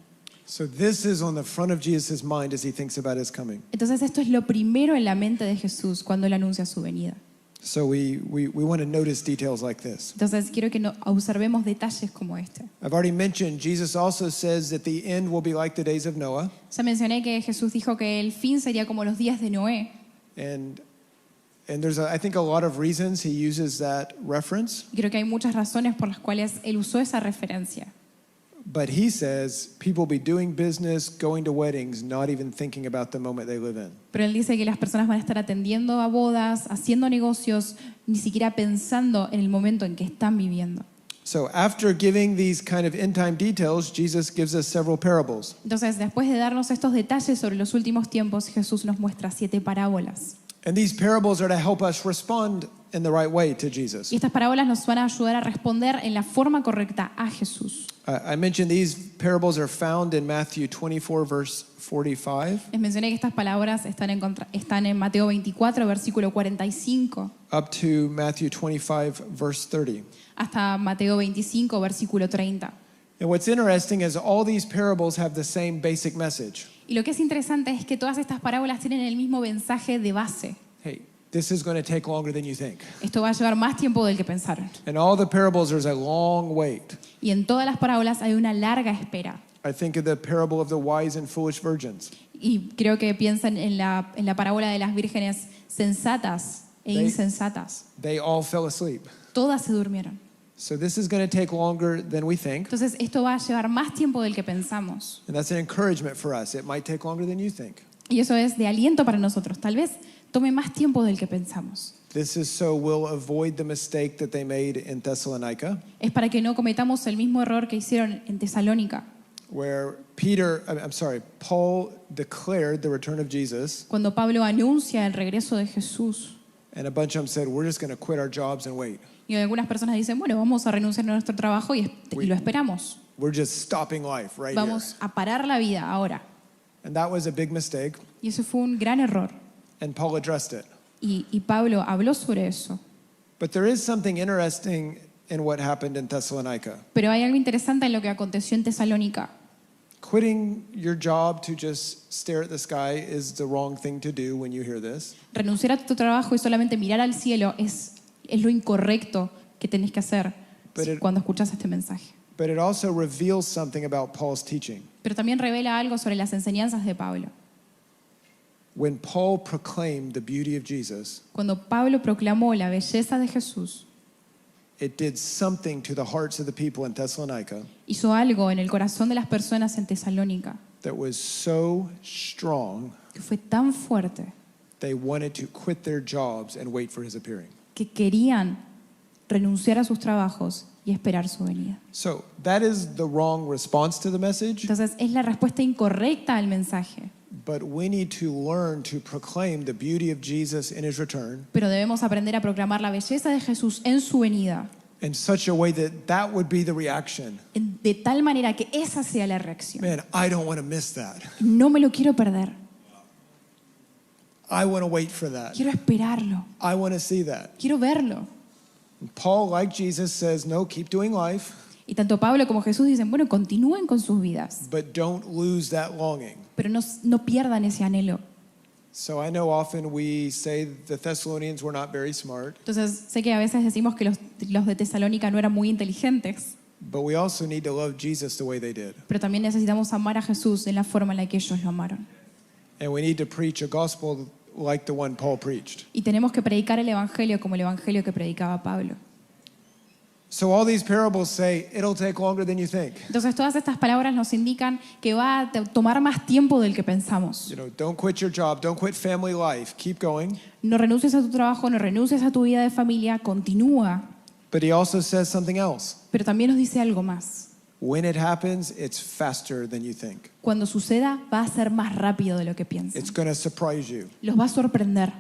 So this is on the front of Jesus' mind as he thinks about his coming. Entonces esto es lo primero en la mente de Jesús cuando él anuncia su venida. So we want to notice details like this. Entonces quiero que observemos detalles como este. I've already mentioned Jesus also says that the end will be like the days of Noah. Ya mencioné que Jesús dijo que el fin sería como los días de Noé. And there's, I think, a lot of reasons he uses that reference. Y creo que hay muchas razones por las cuales él usó esa referencia. But he says people be doing business, going to weddings, not even thinking about the moment they live in. Pero él dice que las personas van a estar atendiendo a bodas, haciendo negocios, ni siquiera pensando en el momento en que están viviendo. So after giving these kind of end time details, Jesus gives us several parables. Entonces, después de darnos estos detalles sobre los últimos tiempos, Jesús nos muestra 7 parábolas. And these parables are to help us respond in the right way to Jesus. Y estas parábolas nos van a ayudar a responder en la forma correcta a Jesús. I mentioned these parables are found in Matthew 24, verse 45, Les mencioné que estas palabras están en Mateo 24, versículo 45, up to Matthew 25, verse 30. hasta Mateo 25, versículo 30. And what's interesting is all these parables have the same basic message. Y lo que es interesante es que todas estas parábolas tienen el mismo mensaje de base. Hey, this is going to take longer than you think. Esto va a llevar más tiempo del que pensaron. In all the parables, there's a long wait. Y en todas las parábolas hay una larga espera. I think of the parable of the wise and foolish virgins. Y creo que piensan en la parábola de las vírgenes sensatas e They- insensatas. They all fell asleep. Todas se durmieron. So this is going to take longer than we think. Entonces esto va a llevar más tiempo del que pensamos. And that's an encouragement for us. It might take longer than you think. Y eso es de aliento para nosotros. Tal vez tome más tiempo del que pensamos. This is so we'll avoid the mistake that they made in Thessalonica, Es para que no cometamos el mismo error que hicieron en Tesalónica, where Paul declared the return of Jesus, cuando Pablo anuncia el regreso de Jesús. and a bunch of them said, we're just going to quit our jobs and wait. Y algunas personas dicen, bueno, vamos a renunciar a nuestro trabajo y lo esperamos. We're just stopping life right here. Vamos a parar la vida ahora. And that was a big mistake, Y eso fue un gran error. and Paul addressed it. Y Pablo habló sobre eso. But there is something interesting in what happened in Thessalonica. Pero hay algo interesante en lo que aconteció en Tesalónica. Quitting your job to just stare at the sky is the wrong thing to do when you hear this. Renunciar a tu trabajo y solamente mirar al cielo es lo incorrecto que tenés que hacer Pero- cuando escuchas este mensaje. But it also reveals something about Paul's teaching. Pero también revela algo sobre las enseñanzas de Pablo. When Paul proclaimed the beauty of Jesus, Cuando Pablo proclamó la belleza de Jesús, it did something to the hearts of the people in Thessalonica hizo algo en el corazón de las personas en Tesalónica that was so strong que fue tan fuerte they wanted to quit their jobs and wait for his appearing. que querían renunciar a sus trabajos y esperar su venida. So that is the wrong response to the message, Entonces es la respuesta incorrecta al mensaje, but we need to learn to proclaim the beauty of Jesus in his return pero debemos aprender a proclamar la belleza de Jesús en su venida in such a way that that would be the reaction. de tal manera que esa sea la reacción. Man, I don't want to miss that. No me lo quiero perder, I want to wait for that. quiero esperarlo, I want to see that. quiero verlo. And Paul, like Jesus, says, no, keep doing life, Y tanto Pablo como Jesús dicen, bueno, continúen con sus vidas, but don't lose that longing. pero no pierdan ese anhelo. So I know often we say the Thessalonians were not very smart, Entonces sé que a veces decimos que los de Tesalónica no eran muy inteligentes, but we also need to love Jesus the way they did. pero también necesitamos amar a Jesús de la forma en la que ellos lo amaron. And we need to preach a gospel like the one Paul preached. Y tenemos que predicar el Evangelio como el Evangelio que predicaba Pablo. So all these parables say it'll take longer than you think. Entonces todas estas palabras nos indican que va a tomar más tiempo del que pensamos. You know, don't quit your job, don't quit family life, keep going. No renuncies a tu trabajo, no renuncies a tu vida de familia, continúa. But he also says something else. Pero también nos dice algo más. When it happens, it's faster than you think. Cuando suceda, va a ser más rápido de lo que piensan. It's going to surprise you. Los va a sorprender.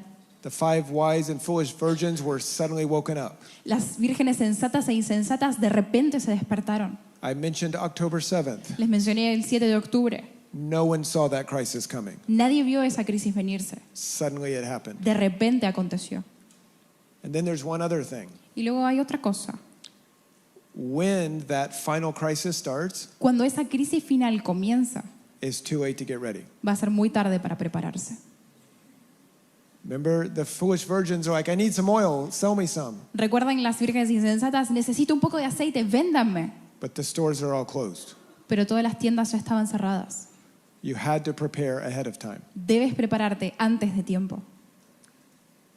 The 5 wise and foolish virgins were suddenly woken up. Las vírgenes sensatas e insensatas de repente se despertaron. I mentioned October 7th. Les mencioné el 7 de octubre. No one saw that crisis coming. Nadie vio esa crisis venirse. Suddenly it happened. De repente aconteció. And then there's one other thing. Y luego hay otra cosa. When that final crisis starts, Cuando esa crisis final comienza, it's too late to get ready. va a ser muy tarde para prepararse. Remember, the foolish virgins are like, I need some oil, sell me some. Recuerden las vírgenes insensatas, necesito un poco de aceite, véndanme. But the stores are all closed. Pero todas las tiendas ya estaban cerradas. You had to prepare ahead of time. Debes prepararte antes de tiempo.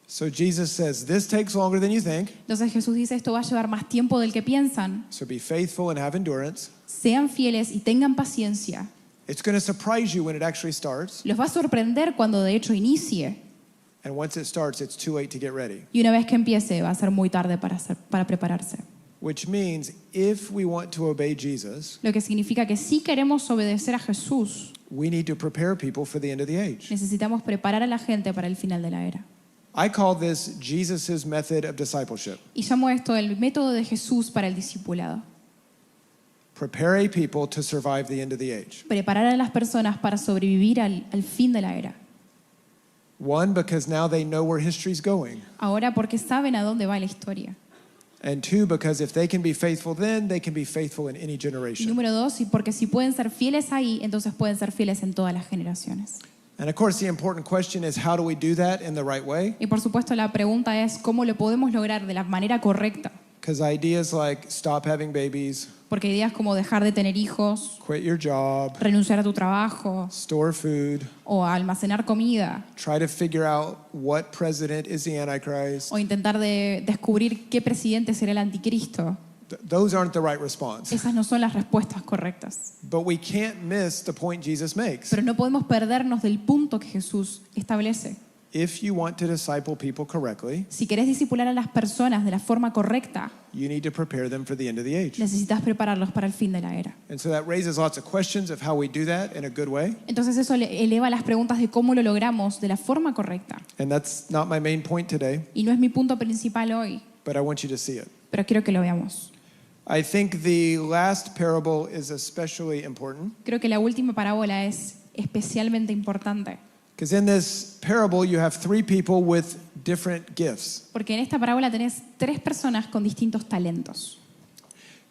So Jesus says, this takes longer than you think. Entonces Jesús dice, esto va a llevar más tiempo del que piensan. So be faithful and have endurance. Sean fieles y tengan paciencia. It's going to surprise you when it actually starts. Los va a sorprender cuando de hecho inicie. And once it starts, it's too late to get ready. Y una vez que empiece, va a ser muy tarde para prepararse. Which means if we want to obey Jesus, Lo que significa que si queremos obedecer a Jesús, we need to prepare people for the end of the age. necesitamos preparar a la gente para el final de la era. I call this Jesus' method of discipleship. Y llamo esto el método de Jesús para el discipulado. Prepare a people to survive the end of the age. Preparar a las personas para sobrevivir al fin de la era. One, because now they know where history's going. Ahora porque saben a dónde va la historia. And two, because if they can be faithful then, they can be faithful in any Y generation. número dos, y porque si pueden ser fieles ahí, entonces pueden ser fieles en todas las generaciones. And of course, the important question is, how do we do that in the right way? Y por supuesto la pregunta es cómo lo podemos lograr de la manera correcta. Because ideas like stop having babies, Porque ideas como dejar de tener hijos, quit your job, renunciar a tu trabajo store food, o almacenar comida try to figure out what president is the Antichrist, o intentar de descubrir qué presidente será el anticristo, those aren't the right response. esas no son las respuestas correctas. But we can't miss the point Jesus makes. Pero no podemos perdernos del punto que Jesús establece. If you want to disciple people correctly, Si querés discipular a las personas de la forma correcta, you need to prepare them for the end of the age. necesitas prepararlos para el fin de la era. And so that raises lots of questions of how we do that in a good way. Entonces eso eleva las preguntas de cómo lo logramos de la forma correcta. And that's not my main point today, Y no es mi punto principal hoy, but I want you to see it. pero quiero que lo veamos. I think the last parable is especially important Creo que la última parábola es especialmente importante, because in this parable you have three people with different gifts. porque en esta parábola tenés tres personas con distintos talentos.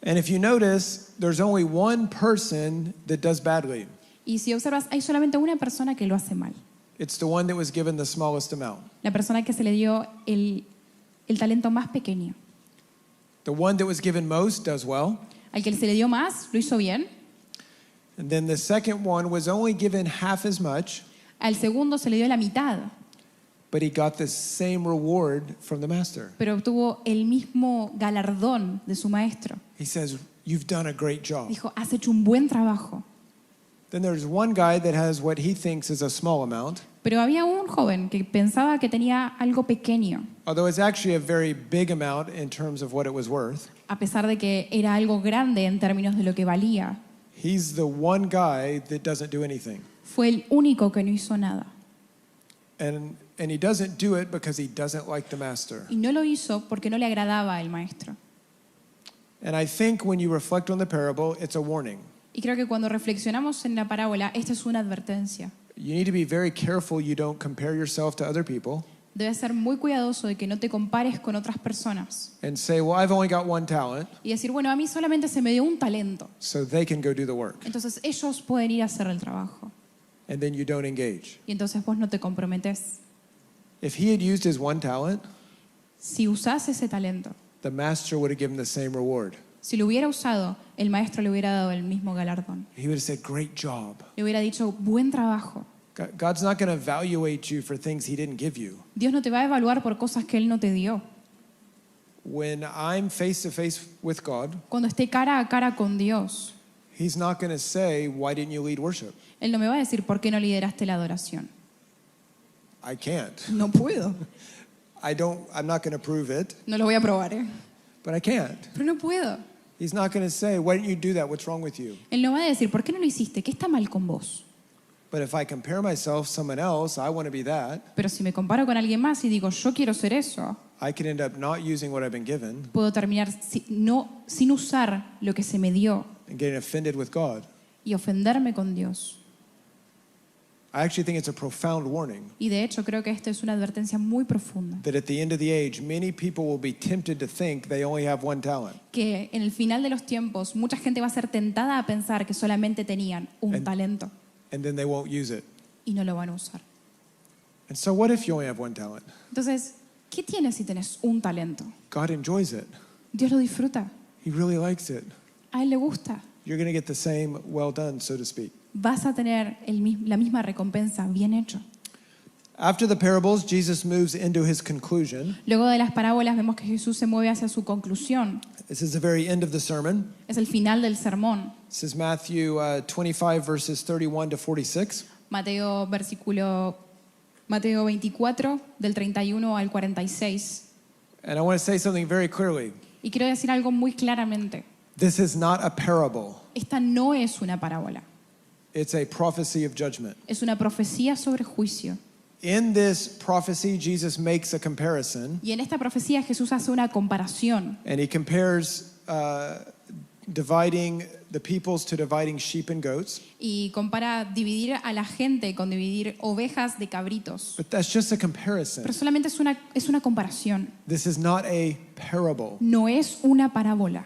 And if you notice, there's only one person that does badly. Y si observas, hay solamente una persona que lo hace mal. It's the one that was given the smallest amount. La persona que se le dio el talento más pequeño. The one that was given most does well. Al que se le dio más, lo hizo bien. And then the second one was only given half as much, Al segundo se le dio la mitad, but he got the same reward from the master. pero obtuvo el mismo galardón de su maestro. He says, "You've done a great job." Dijo, has hecho un buen trabajo. Then there's one guy that has what he thinks is a small amount, Pero había un joven que pensaba que tenía algo pequeño, although it's actually a very big amount in terms of what it was worth. a pesar de que era algo grande en términos de lo que valía. He's the one guy that doesn't do anything. Fue el único que no hizo nada. And he doesn't do it because he doesn't like the master. Y no lo hizo porque no le agradaba al maestro. And I think when you reflect on the parable, it's a warning. Y creo que cuando reflexionamos en la parábola, esta es una advertencia. You need to be very careful you don't compare yourself to other people Debes ser muy cuidadoso de que no te compares con otras personas. and say, well, I've only got one talent, Y decir, bueno, a mí solamente se me dio un talento. so they can go do the work. Entonces ellos pueden ir a hacer el trabajo. And then you don't engage. Y entonces vos no te comprometés. If he had used his one talent, Si usás ese talento, the master would have given the same reward. si lo hubiera usado, el maestro le hubiera dado el mismo galardón. He would have said, great job. Le hubiera dicho, buen trabajo. God's not going to evaluate you for things he didn't give you. Dios no te va a evaluar por cosas que Él no te dio. When I'm face to face with God, Cuando esté cara a cara con Dios, he's not going to say, why didn't you lead worship? Él no me va a decir, ¿por qué no lideraste la adoración? I can't. No puedo. I'm not going to prove it, No lo voy a probar, but I can't. Pero no puedo. He's not going to say, why didn't you do that? What's wrong with you? Él no va a decir, ¿por qué no lo hiciste? ¿Qué está mal con vos? But if I compare myself to someone else, I want to be that. Pero si me comparo con alguien más y digo, yo quiero ser eso, I can end up not using what I've been given puedo terminar sin usar lo que se me dio and getting offended with God. y ofenderme con Dios. I actually think it's a profound warning Y de hecho creo que esta es una advertencia muy profunda. that at the end of the age, many people will be tempted to think they only have one talent. Que en el final de los tiempos mucha gente va a ser tentada a pensar que solamente tenían un talento And then they won't use it. y no lo van a usar. And so what if you only have one talent? Entonces, ¿qué tienes si tenés un talento? God enjoys it. Dios lo disfruta, He really likes it. a Él le gusta. You're going to get the same well done, so to speak. Vas a tener la misma recompensa, bien hecho. After the parables, Jesus moves into his conclusion. Luego de las parábolas vemos que Jesús se mueve hacia su conclusión. This is the very end of the sermon. Es el final del sermón. This is Matthew 25, verses 31 to 46. Mateo 24, del 31 al 46. And I want to say something very clearly. Y quiero decir algo muy claramente. This is not a parable. Esta no es una parábola. It's a prophecy of judgment. Es una profecía sobre juicio. in this prophecy, Jesus makes a comparison, Y en esta profecía Jesús hace una comparación and he compares dividing the peoples to dividing sheep and goats. y compara dividir a la gente con dividir ovejas de cabritos. But that's just a comparison. Pero solamente es una comparación, This is not a parable. no es una parábola,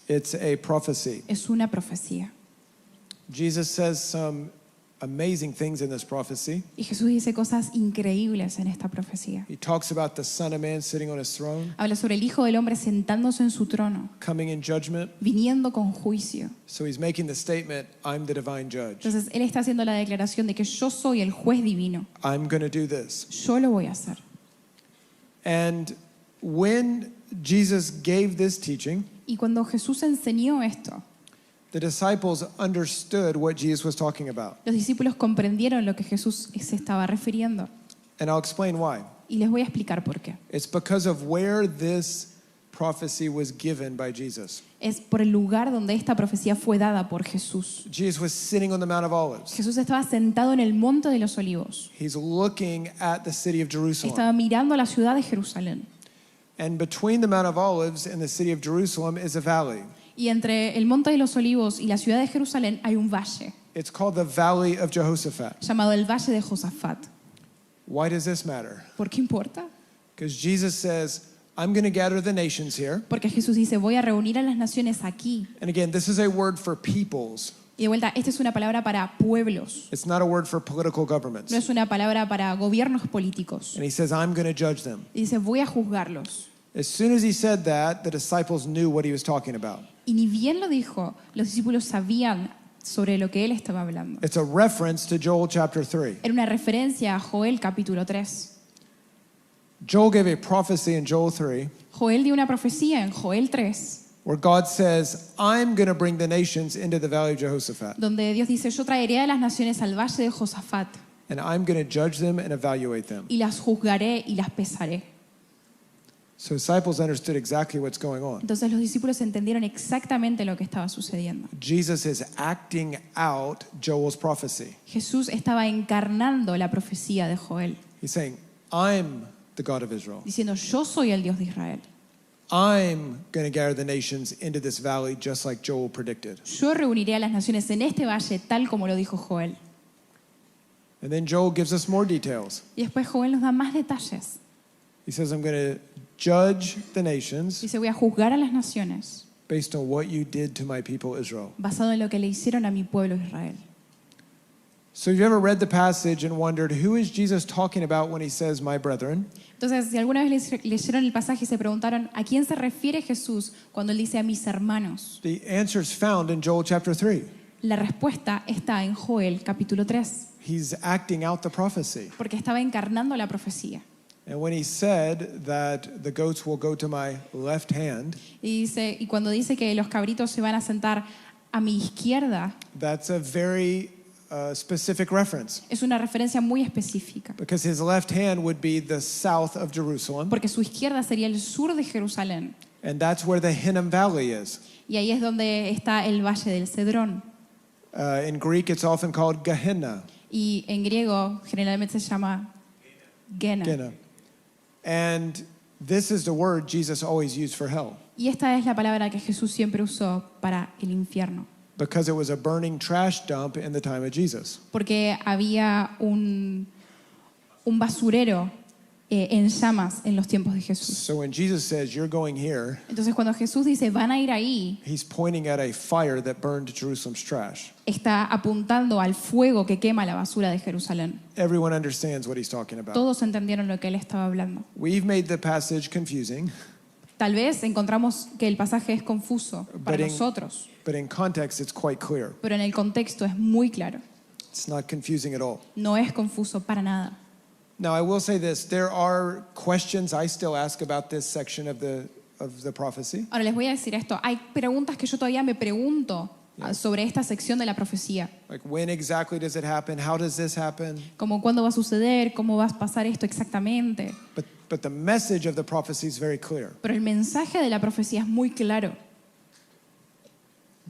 It's a prophecy. es una profecía. Jesus says some amazing things in this prophecy. Y Jesús dice cosas increíbles en esta profecía. He talks about the Son of Man sitting on his throne, Habla sobre el Hijo del Hombre sentándose en su trono, coming in judgment. viniendo con juicio. So he's making the statement, I'm the divine judge. Entonces Él está haciendo la declaración de que yo soy el juez divino, I'm going to do this. yo lo voy a hacer. And when Jesus gave this teaching, Y cuando Jesús enseñó esto, the disciples understood what Jesus was talking about. los discípulos comprendieron lo que Jesús se estaba refiriendo. And I'll explain why. Y les voy a explicar por qué. It's because of where this prophecy was given by Jesus. Es por el lugar donde esta profecía fue dada por Jesús. Jesus was sitting on the Mount of Olives. Jesús estaba sentado en el monte de los olivos. He's looking at the city of Jerusalem. Estaba mirando la ciudad de Jerusalén. And between the Mount of Olives and the city of Jerusalem is a valley. Y entre el monte de los olivos y la ciudad de Jerusalén hay un valle It's called the Valley of Jehoshaphat. llamado el Valle de Josafat. Why does this matter? ¿Por qué importa? Because Jesus says, I'm going to gather the nations here. Porque Jesús dice, voy a reunir a las naciones aquí. And again, this is a word for peoples. Y de vuelta, esta es una palabra para pueblos. It's not a word for political governments. No es una palabra para gobiernos políticos. And he says, I'm going to judge them. Y dice, voy a juzgarlos. As soon as he said that, the disciples knew what he was talking about. Y ni bien lo dijo, los discípulos sabían sobre lo que él estaba hablando. It's a reference to Joel chapter 3. Era una referencia a Joel capítulo 3. Joel gave a prophecy in Joel 3 Joel dio una profecía en Joel 3, where God says, I'm going to bring the nations into the valley of Jehoshaphat, donde Dios dice, yo traeré a las naciones al valle de Josafat and I'm going to judge them and evaluate them. y las juzgaré y las pesaré. So disciples understood exactly what's going on. Entonces los discípulos entendieron exactamente lo que estaba sucediendo. Jesus is acting out Joel's prophecy. Jesús estaba encarnando la profecía de Joel, He's saying, I'm the God of Israel. diciendo, yo soy el Dios de Israel. I'm going to gather the nations into this valley just like Joel predicted. Yo reuniré a las naciones en este valle tal como lo dijo Joel. And then Joel gives us more details. Y después Joel nos da más detalles. He says, I'm going to judge the nations Dice, voy a juzgar a las naciones based on what you did to my people Israel. basado en lo que le hicieron a mi pueblo Israel. So have you ever read the passage and wondered, who is Jesus talking about when he says, my brethren? Entonces, si alguna vez leyeron el pasaje y se preguntaron a quién se refiere Jesús cuando él dice a mis hermanos, The answer is found in Joel chapter 3. la respuesta está en Joel capítulo 3, He's acting out the prophecy. porque estaba encarnando la profecía. And when he said that the goats will go to my left hand, Y cuando dice que los cabritos se van a sentar a mi izquierda, that's a very specific reference. es una referencia muy específica, Because his left hand would be the south of Jerusalem. porque su izquierda sería el sur de Jerusalén, And that's where the Hinnom Valley is. y ahí es donde está el valle del Cedrón. In Greek, it's often called Gehenna. Y en griego generalmente se llama Gena. Gehenna. And this is the word Jesus always used for hell. Y esta es la palabra que Jesús siempre usó para el infierno, Because it was a burning trash dump in the time of Jesus. porque había un basurero en llamas en los tiempos de Jesús. So when Jesus says, you're going here, Entonces cuando Jesús dice van a ir ahí, he's pointing at a fire that burned Jerusalem's trash. está apuntando al fuego que quema la basura de Jerusalén. Everyone understands what he's talking about. Todos entendieron lo que él estaba hablando. We've made the passage confusing, Tal vez encontramos que el pasaje es confuso para But in- nosotros, but in context, it's quite clear. pero en el contexto es muy claro. It's not confusing at all. No es confuso para nada. Now, I will say this. There are questions I still ask about this section of the prophecy. Ahora les voy a decir esto. Hay preguntas que yo todavía me pregunto sobre esta sección de la profecía. Like, when exactly does it happen? How does this happen? Como cuándo va a suceder, cómo va a pasar esto exactamente. But the message of the prophecy is very clear. Pero el mensaje de la profecía es muy claro.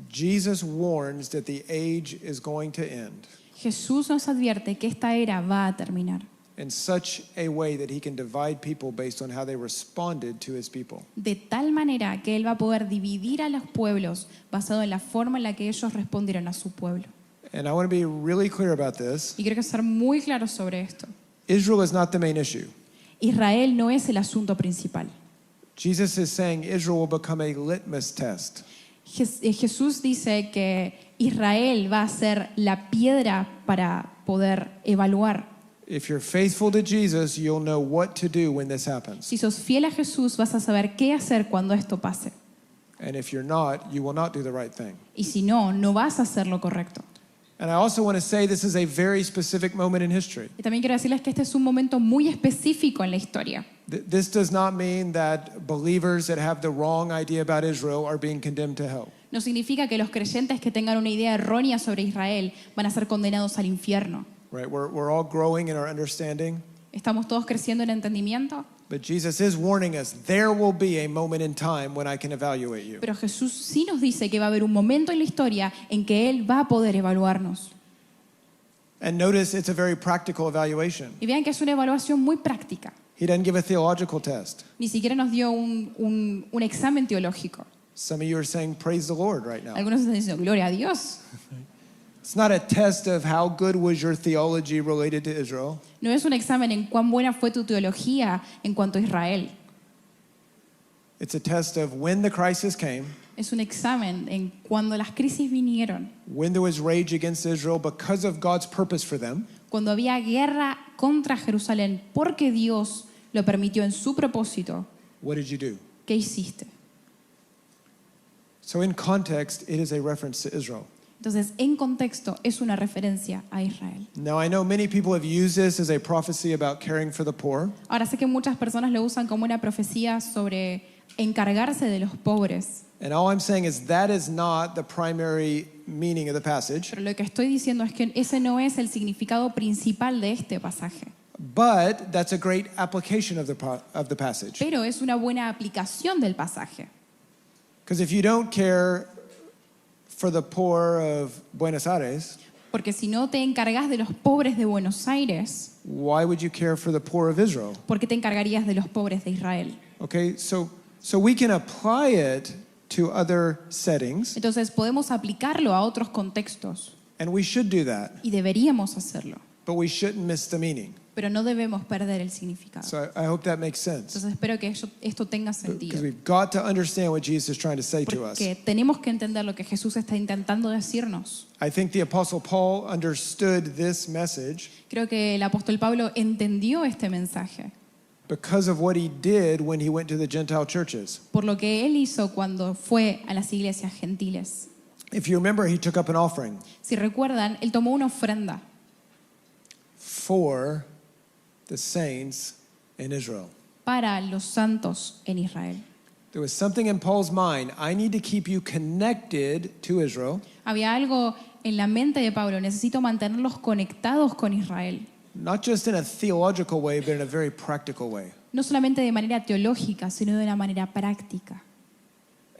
Jesus warns that the age is going to end. Jesús nos advierte que esta era va a terminar. in such a way that he can divide people based on how they responded to his people. De tal manera que Él va a poder dividir a los pueblos basado en la forma en la que ellos respondieron a su pueblo. And I want to be really clear about this. Y quiero que ser muy claro sobre esto. Israel is not the main issue. Israel no es el asunto principal. Jesus is saying Israel will become a litmus test. Jesús dice que Israel va a ser la piedra para poder evaluar. If you're faithful to Jesus, you'll know what to do when this happens. Si sos fiel a Jesús, vas a saber qué hacer cuando esto pase. And if you're not, you will not do the right thing. Y si no, no vas a hacer lo correcto. And I also want to say this is a very specific moment in history. Y también quiero decirles que este es un momento muy específico en la historia. This does not mean that believers that have the wrong idea about Israel are being condemned to hell. No significa que los creyentes que tengan una idea errónea sobre Israel van a ser condenados al infierno. Right? We're all growing in our understanding. Estamos todos creciendo en entendimiento, But Jesus is warning us, there will be a moment in time when I can evaluate you. pero Jesús sí nos dice que va a haber un momento en la historia en que Él va a poder evaluarnos. And notice it's a very practical evaluation. Y vean que es una evaluación muy práctica. He doesn't give a theological test. Ni siquiera nos dio un examen teológico. Some of you are saying, praise the Lord right now. Algunos están diciendo, gloria a Dios. It's not a test of how good was your theology related to Israel. No es un examen en cuán buena fue tu teología en cuanto a Israel. It's a test of when the crisis came, Es un examen en cuando las crisis vinieron, when there was rage against Israel because of God's purpose for them, cuando había guerra contra Jerusalén porque Dios lo permitió en su propósito. what did you do? ¿Qué hiciste? So in context, it is a reference to Israel. Entonces, en contexto, es una referencia a Israel. Now, I know many people have used this as a prophecy about caring for the poor. Ahora sé que muchas personas lo usan como una profecía sobre encargarse de los pobres, And all I'm saying is that is not the primary meaning of the passage. pero lo que estoy diciendo es que ese no es el significado principal de este pasaje. But that's a great application of the passage. Pero es una buena aplicación del pasaje. Because if you don't care for the poor of Buenos Aires, Porque si no te encargas de los pobres de Buenos Aires, why would you care for the poor of Israel? ¿por qué te encargarías de los pobres de Israel? Okay, so we can apply it to other settings, Entonces podemos aplicarlo a otros contextos and we should do that, y deberíamos hacerlo, but we shouldn't miss the meaning. pero no debemos perder el significado. So I hope that makes sense. Entonces espero que esto tenga Because sentido, we've got to understand what Jesus is trying to say to us. porque tenemos que entender lo que Jesús está intentando decirnos. I think the Apostle Paul understood this message Creo que el apóstol Pablo entendió este mensaje because of what he did when he went to the Gentile churches. por lo que él hizo cuando fue a las iglesias gentiles. If you remember, he took up an offering Si recuerdan, él tomó una ofrenda for the saints in Israel. para los santos en Israel. There was something in Paul's mind. I need to keep you connected to Israel, Había algo en la mente de Pablo, necesito mantenerlos conectados con Israel, not just in a theological way, but in a very practical way. no solamente de manera teológica, sino de una manera práctica.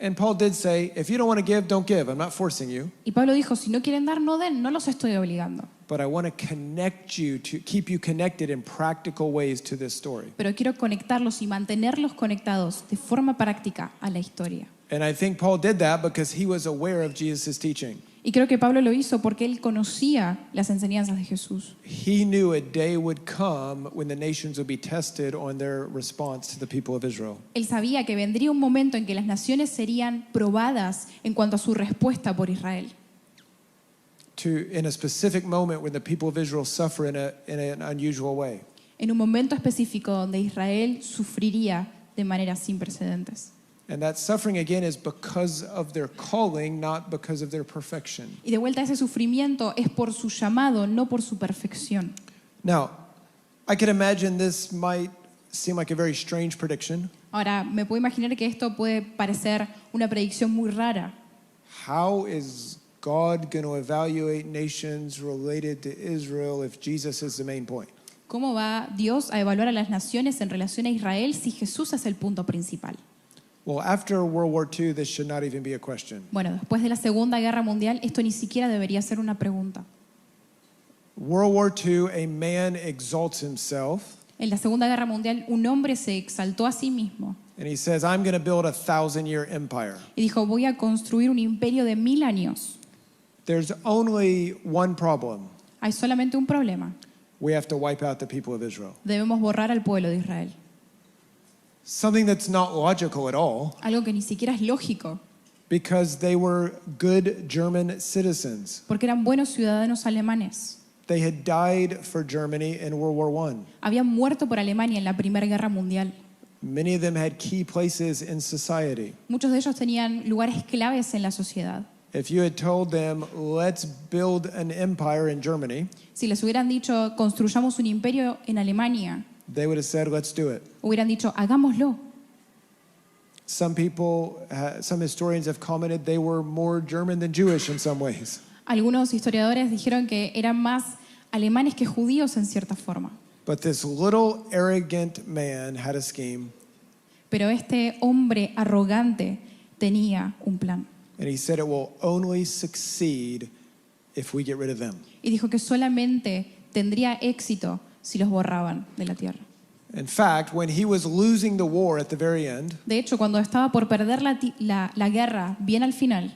And Paul did say, if you don't want to give, don't give. I'm not forcing you, Y Pablo dijo, si no quieren dar, no den, no los estoy obligando, but I want to connect you to keep you connected in practical ways to this story. pero quiero conectarlos y mantenerlos conectados de forma práctica a la historia. And I think Paul did that because he was aware of Jesus' teaching. Y creo que Pablo lo hizo porque él conocía las enseñanzas de Jesús. He knew a day would come when the nations would be tested on their response to the people of Israel. Él sabía que vendría un momento en que las naciones serían probadas en cuanto a su respuesta por Israel. In a specific moment when the people of Israel suffer in an unusual way. En un momento específico donde Israel sufriría de manera sin precedentes. And that suffering again is because of their calling, not because of their perfection. Y de vuelta ese sufrimiento es por su llamado, no por su perfección. Now, I can imagine this might seem like a very strange prediction. Ahora, me puedo imaginar que esto puede parecer una predicción muy rara. How is God going to evaluate nations related to Israel if Jesus is the main point? ¿Cómo va Dios a evaluar a las naciones en relación a Israel si Jesús es el punto principal? Well, after World War II, this should not even be a question. Bueno, después de la Segunda Guerra Mundial, esto ni siquiera debería ser una pregunta. World War II, a man exalts himself, En la Segunda Guerra Mundial, un hombre se exaltó a sí mismo and he says, I'm going to build a 1,000-year empire. y dijo, voy a construir un imperio de 1000 años. There's only one problem. Hay solamente un problema. We have to wipe out the people of Israel. Debemos borrar al pueblo de Israel. Something that's not logical at all, Algo que ni siquiera es lógico, because they were good German citizens. porque eran buenos ciudadanos alemanes. They had died for Germany in World War I. Habían muerto por Alemania en la Primera Guerra Mundial. Many of them had key places in society. Muchos de ellos tenían lugares claves en la sociedad. If you had told them, let's build an empire in Germany, Si les hubieran dicho, construyamos un imperio en Alemania, they would have said, let's do it. hubieran dicho, hagámoslo. Some people, some historians have commented they were more German than Jewish in some ways. Algunos historiadores dijeron que eran más alemanes que judíos en cierta forma. But this little arrogant man had a scheme, Pero este hombre arrogante tenía un plan. and he said it will only succeed if we get rid of them. Y dijo que solamente tendría éxito si los borraban de la tierra. In fact, when he was losing the war at the very end, De hecho, cuando estaba por perder la guerra, bien al final,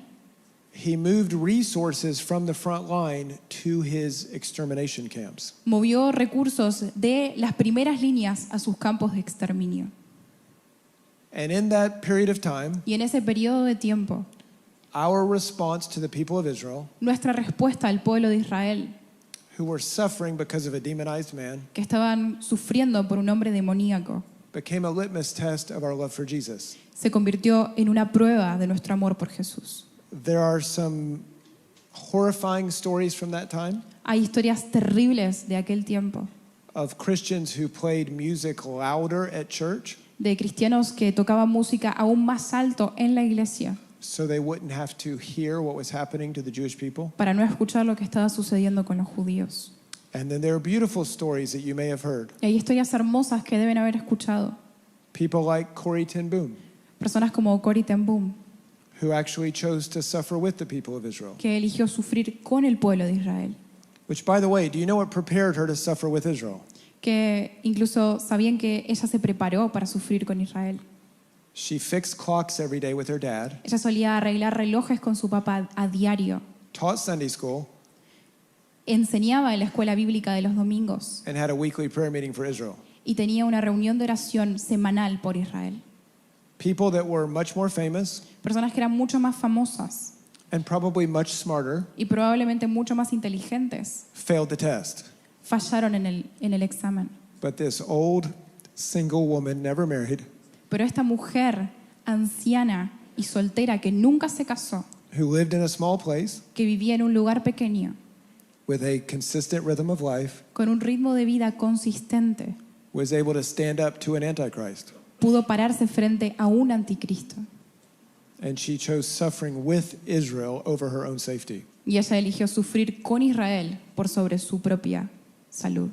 he moved resources from the front line to his extermination camps. movió recursos de las primeras líneas a sus campos de exterminio. And in that period of time, Y en ese periodo de tiempo, our response to the people of Israel, nuestra respuesta al pueblo de Israel, who were suffering because of a demonized man, que estaban sufriendo por un hombre demoníaco, became a litmus test of our love for Jesus. se convirtió en una prueba de nuestro amor por Jesús. There are some horrifying stories from that time Hay historias terribles de aquel tiempo, of Christians who played music louder at church de cristianos que tocaban música aún más alto en la iglesia so they wouldn't have to hear what was happening to the Jewish people. para no escuchar lo que estaba sucediendo con los judíos. And then there are beautiful stories that you may have heard. Y hay historias hermosas que deben haber escuchado. People like Corrie ten Boom, Personas como Corrie ten Boom, who actually chose to suffer with the people of Israel. que eligió sufrir con el pueblo de Israel. Which, by the way, do you know what prepared her to suffer with Israel? Que incluso sabían que ella se preparó para sufrir con Israel. She fixed clocks every day with her dad, Ella solía arreglar relojes con su papá a diario. taught Sunday school, Enseñaba en la escuela bíblica de los domingos and had a weekly prayer meeting for Israel. y tenía una reunión de oración semanal por Israel. People that were much more famous Personas que eran mucho más famosas and probably much smarter y probablemente mucho más inteligentes failed the test. fallaron en el examen. But this old single woman, never married, Pero esta mujer anciana y soltera que nunca se casó, who lived in a small place que vivía en un lugar pequeño, with a consistent rhythm of life, con un ritmo de vida consistente, was able to stand up to an antichrist. pudo pararse frente a un anticristo. And she chose suffering with Israel over her own safety. Y ella eligió sufrir con Israel por sobre su propia salud.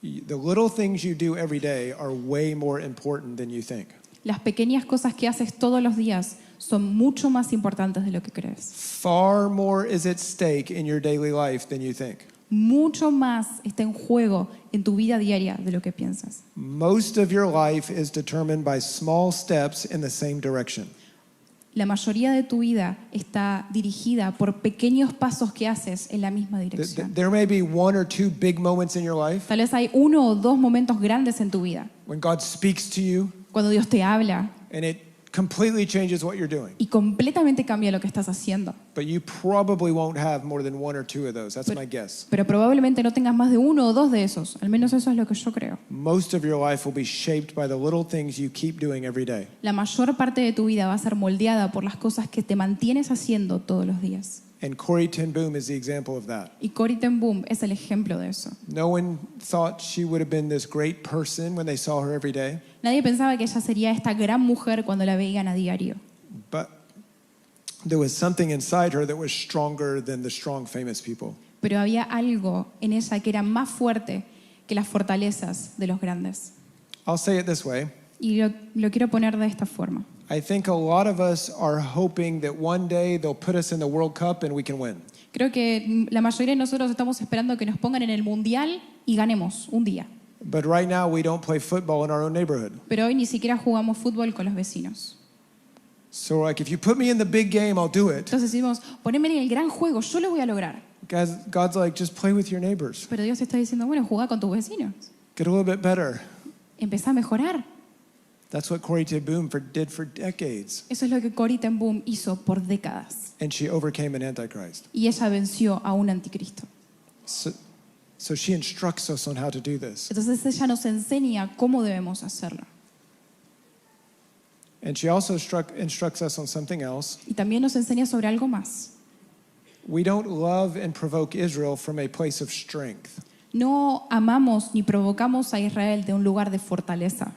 The little things you do every day are way more important than you think. Las pequeñas cosas que haces todos los días son mucho más importantes de lo que crees. Far more is at stake in your daily life than you think. Mucho más está en juego en tu vida diaria de lo que piensas. Most of your life is determined by small steps in the same direction. La mayoría de tu vida está dirigida por pequeños pasos que haces en la misma dirección. There may be one or two big moments in your life Tal vez hay uno o dos momentos grandes en tu vida, when God speaks to you cuando Dios te habla and it completely changes what you're doing. y completamente cambia lo que estás haciendo. But you probably won't have more than one or two of those. That's my guess. Pero probablemente no tengas más de uno o dos de esos. Al menos eso es lo que yo creo. Most of your life will be shaped by the little things you keep doing every day. La mayor parte de tu vida va a ser moldeada por las cosas que te mantienes haciendo todos los días. And Corrie ten Boom is the example of that. Y Corrie ten Boom es el ejemplo de eso. No one thought she would have been this great person when they saw her every day, Nadie pensaba que ella sería esta gran mujer cuando la veían a diario. but there was something inside her that was stronger than the strong, famous people. Pero había algo en ella que era más fuerte que las fortalezas de los grandes. I'll say it this way. Y lo quiero poner de esta forma. I think a lot of us are hoping that one day they'll put us in the World Cup and we can win. Creo que la mayoría de nosotros estamos esperando que nos pongan en el mundial y ganemos un día. But right now, we don't play football in our own neighborhood. Pero hoy ni siquiera jugamos fútbol con los vecinos. So, like, if you put me in the big game, I'll do it. Entonces decimos, poneme en el gran juego, yo lo voy a lograr. God's like, just play with your neighbors. Pero Dios te está diciendo, bueno, jugá con tus vecinos. Get a little bit better. Empezá a mejorar. That's what Corrie ten Boom did for decades. Eso es lo que Corrie ten Boom hizo por décadas. And she overcame an antichrist. Y ella venció a un anticristo. So she instructs us on how to do this. Entonces ella nos enseña cómo debemos hacerlo. And she also instructs us on something else. Y también nos enseña sobre algo más. We don't love and provoke Israel from a place of strength. No amamos ni provocamos a Israel de un lugar de fortaleza.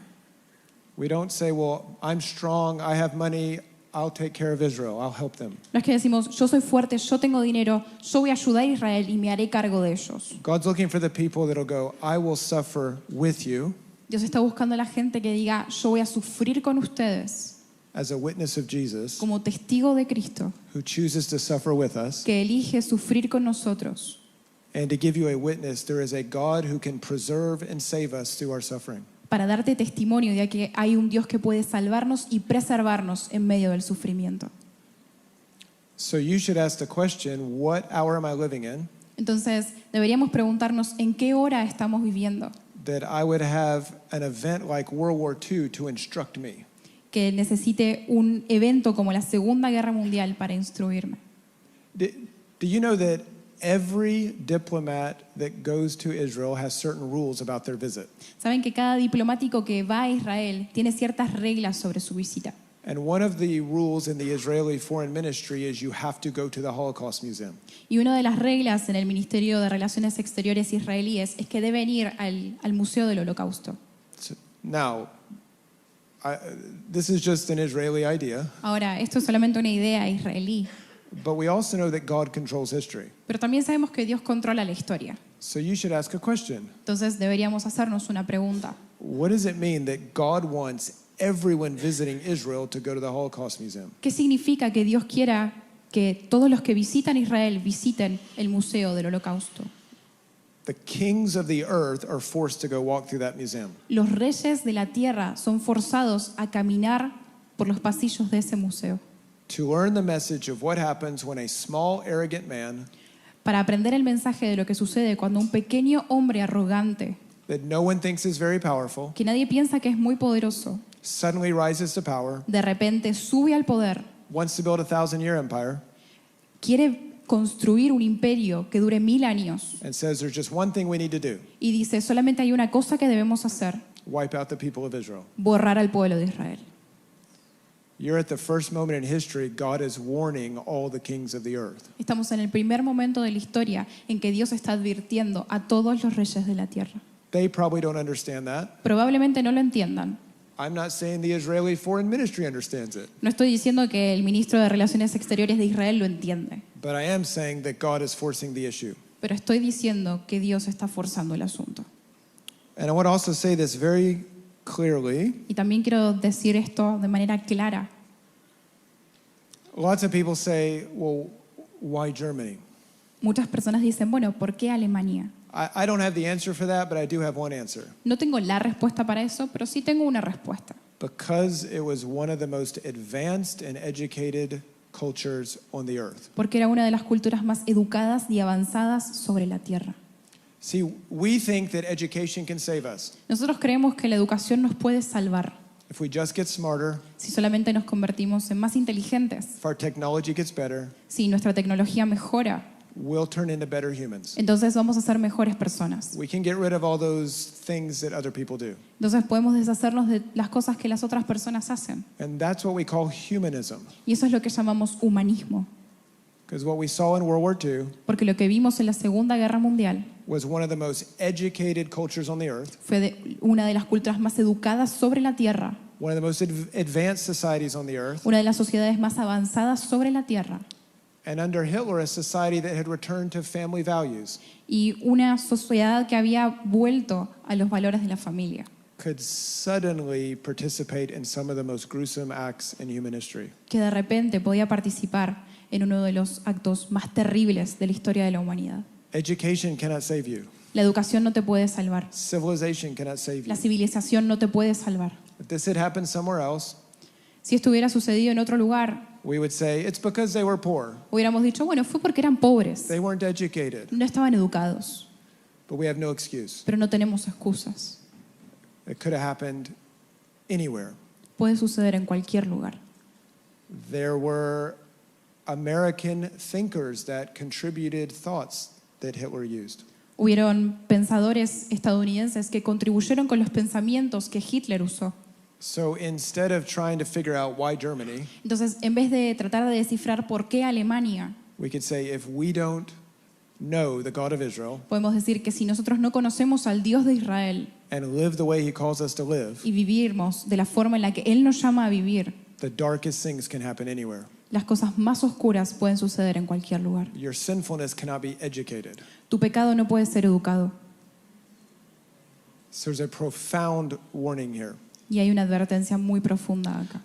We don't say, well, I'm strong, I have money, I'll take care of Israel, I'll help them. No es que decimos, yo soy fuerte, yo tengo dinero, yo voy a ayudar a Israel y me haré cargo de ellos. God's looking for the people that'll go, I will suffer with you Dios está buscando a la gente que diga, yo voy a sufrir con ustedes as a witness of Jesus, como testigo de Cristo, who chooses to suffer with us. que elige sufrir con nosotros. And to give you a witness, there is a God who can preserve and save us through our suffering. Para darte testimonio de que hay un Dios que puede salvarnos y preservarnos en medio del sufrimiento. So you should ask the question, what hour am I living in Entonces, deberíamos preguntarnos en qué hora estamos viviendo, that I would have an event like World War II to instruct me? que necesite un evento como la Segunda Guerra Mundial para instruirme. Do you know that every diplomat that goes to Israel has certain rules about their visit? Saben que cada diplomático que va a Israel tiene ciertas reglas sobre su visita. And one of the rules in the Israeli foreign ministry is you have to go to the Holocaust Museum. Y una de las reglas en el Ministerio de Relaciones Exteriores israelíes es que deben ir al Museo del Holocausto. Now, this is just an Israeli idea, Ahora, esto es solamente una idea israelí, but we also know that God controls history. pero también sabemos que Dios controla la historia. So you should ask a question. Entonces deberíamos hacernos una pregunta. What does it mean that God wants everyone visiting Israel to go to the Holocaust Museum? ¿Qué significa que Dios quiera que todos los que visitan Israel visiten el Museo del Holocausto? The kings of the earth are forced to go walk through that museum. Los reyes de la tierra son forzados a caminar por los pasillos de ese museo To learn the message of what happens when a small, arrogant man para aprender el mensaje de lo que sucede cuando un pequeño hombre arrogante, that no one thinks is very powerful que nadie piensa que es muy poderoso, suddenly rises to power, de repente sube al poder, wants to build a 1,000-year empire, quiere construir un imperio que dure 1000 años and says there's just one thing we need to do: y dice, solamente hay una cosa que debemos hacer, wipe out the people of Israel. borrar al pueblo de Israel. You're at the first moment in history God is warning all the kings of the earth. Estamos en el primer momento de la historia en que Dios está advirtiendo a todos los reyes de la tierra. They probably don't understand that. Probablemente no lo entiendan. I'm not saying the Israeli foreign ministry understands it, No estoy diciendo que el ministro de Relaciones Exteriores de Israel lo entiende, but I am saying that God is forcing the issue. pero estoy diciendo que Dios está forzando el asunto. And I want to also say this very clearly. Y también quiero decir esto de manera clara. Lots of people say, well, why Germany? Muchas personas dicen, bueno, ¿por qué Alemania? I don't have the answer for that, but I do have one answer. No tengo la respuesta para eso, pero sí tengo una respuesta. Because it was one of the most advanced and educated cultures on the earth. Porque era una de las culturas más educadas y avanzadas sobre la tierra. See, we think that education can save us. Nosotros creemos que la educación nos puede salvar If we just get smarter, si solamente nos convertimos en más inteligentes, if our technology gets better, si nuestra tecnología mejora, we'll turn into better humans. entonces vamos a ser mejores personas. We can get rid of all those things that other people do. Entonces podemos deshacernos de las cosas que las otras personas hacen. And that's what we call humanism. Y eso es lo que llamamos humanismo. Because what we saw in World War II Porque lo que vimos en la Segunda Guerra Mundial was one of the most educated cultures on the earth, fue una de las culturas más educadas sobre la tierra, one of the most advanced societies on the earth. una de las sociedades más avanzadas sobre la tierra And under Hitler, a society that had returned to family values. y una sociedad que había vuelto a los valores de la familia. could suddenly participate in some of the most gruesome acts in human history. que de repente podía participar en uno de los actos más terribles de la historia de la humanidad. Education cannot save you. La educación no te puede salvar. Civilization cannot save La you. civilización no te puede salvar. If this had happened somewhere else, Si esto hubiera sucedido en otro lugar, we would say it's because they were poor. hubiéramos dicho, bueno, fue porque eran pobres, They weren't educated. no estaban educados, But we have no excuse. pero no tenemos excusas. It could have happened anywhere. Puede suceder en cualquier lugar. There were American thinkers that contributed thoughts that Hitler used. Hubieron pensadores estadounidenses que contribuyeron con los pensamientos que Hitler usó. So instead of trying to figure out why Germany, Entonces, en vez de tratar de descifrar por qué Alemania, we could say if we don't know the God of Israel podemos decir que si nosotros no conocemos al Dios de Israel and live the way he calls us to live, y vivimos de la forma en la que Él nos llama a vivir, the darkest things can happen anywhere. las cosas más oscuras pueden suceder en cualquier lugar. Your sinfulness cannot be educated. Tu pecado no puede ser educado. So there's a profound warning here. Y hay una advertencia muy profunda acá.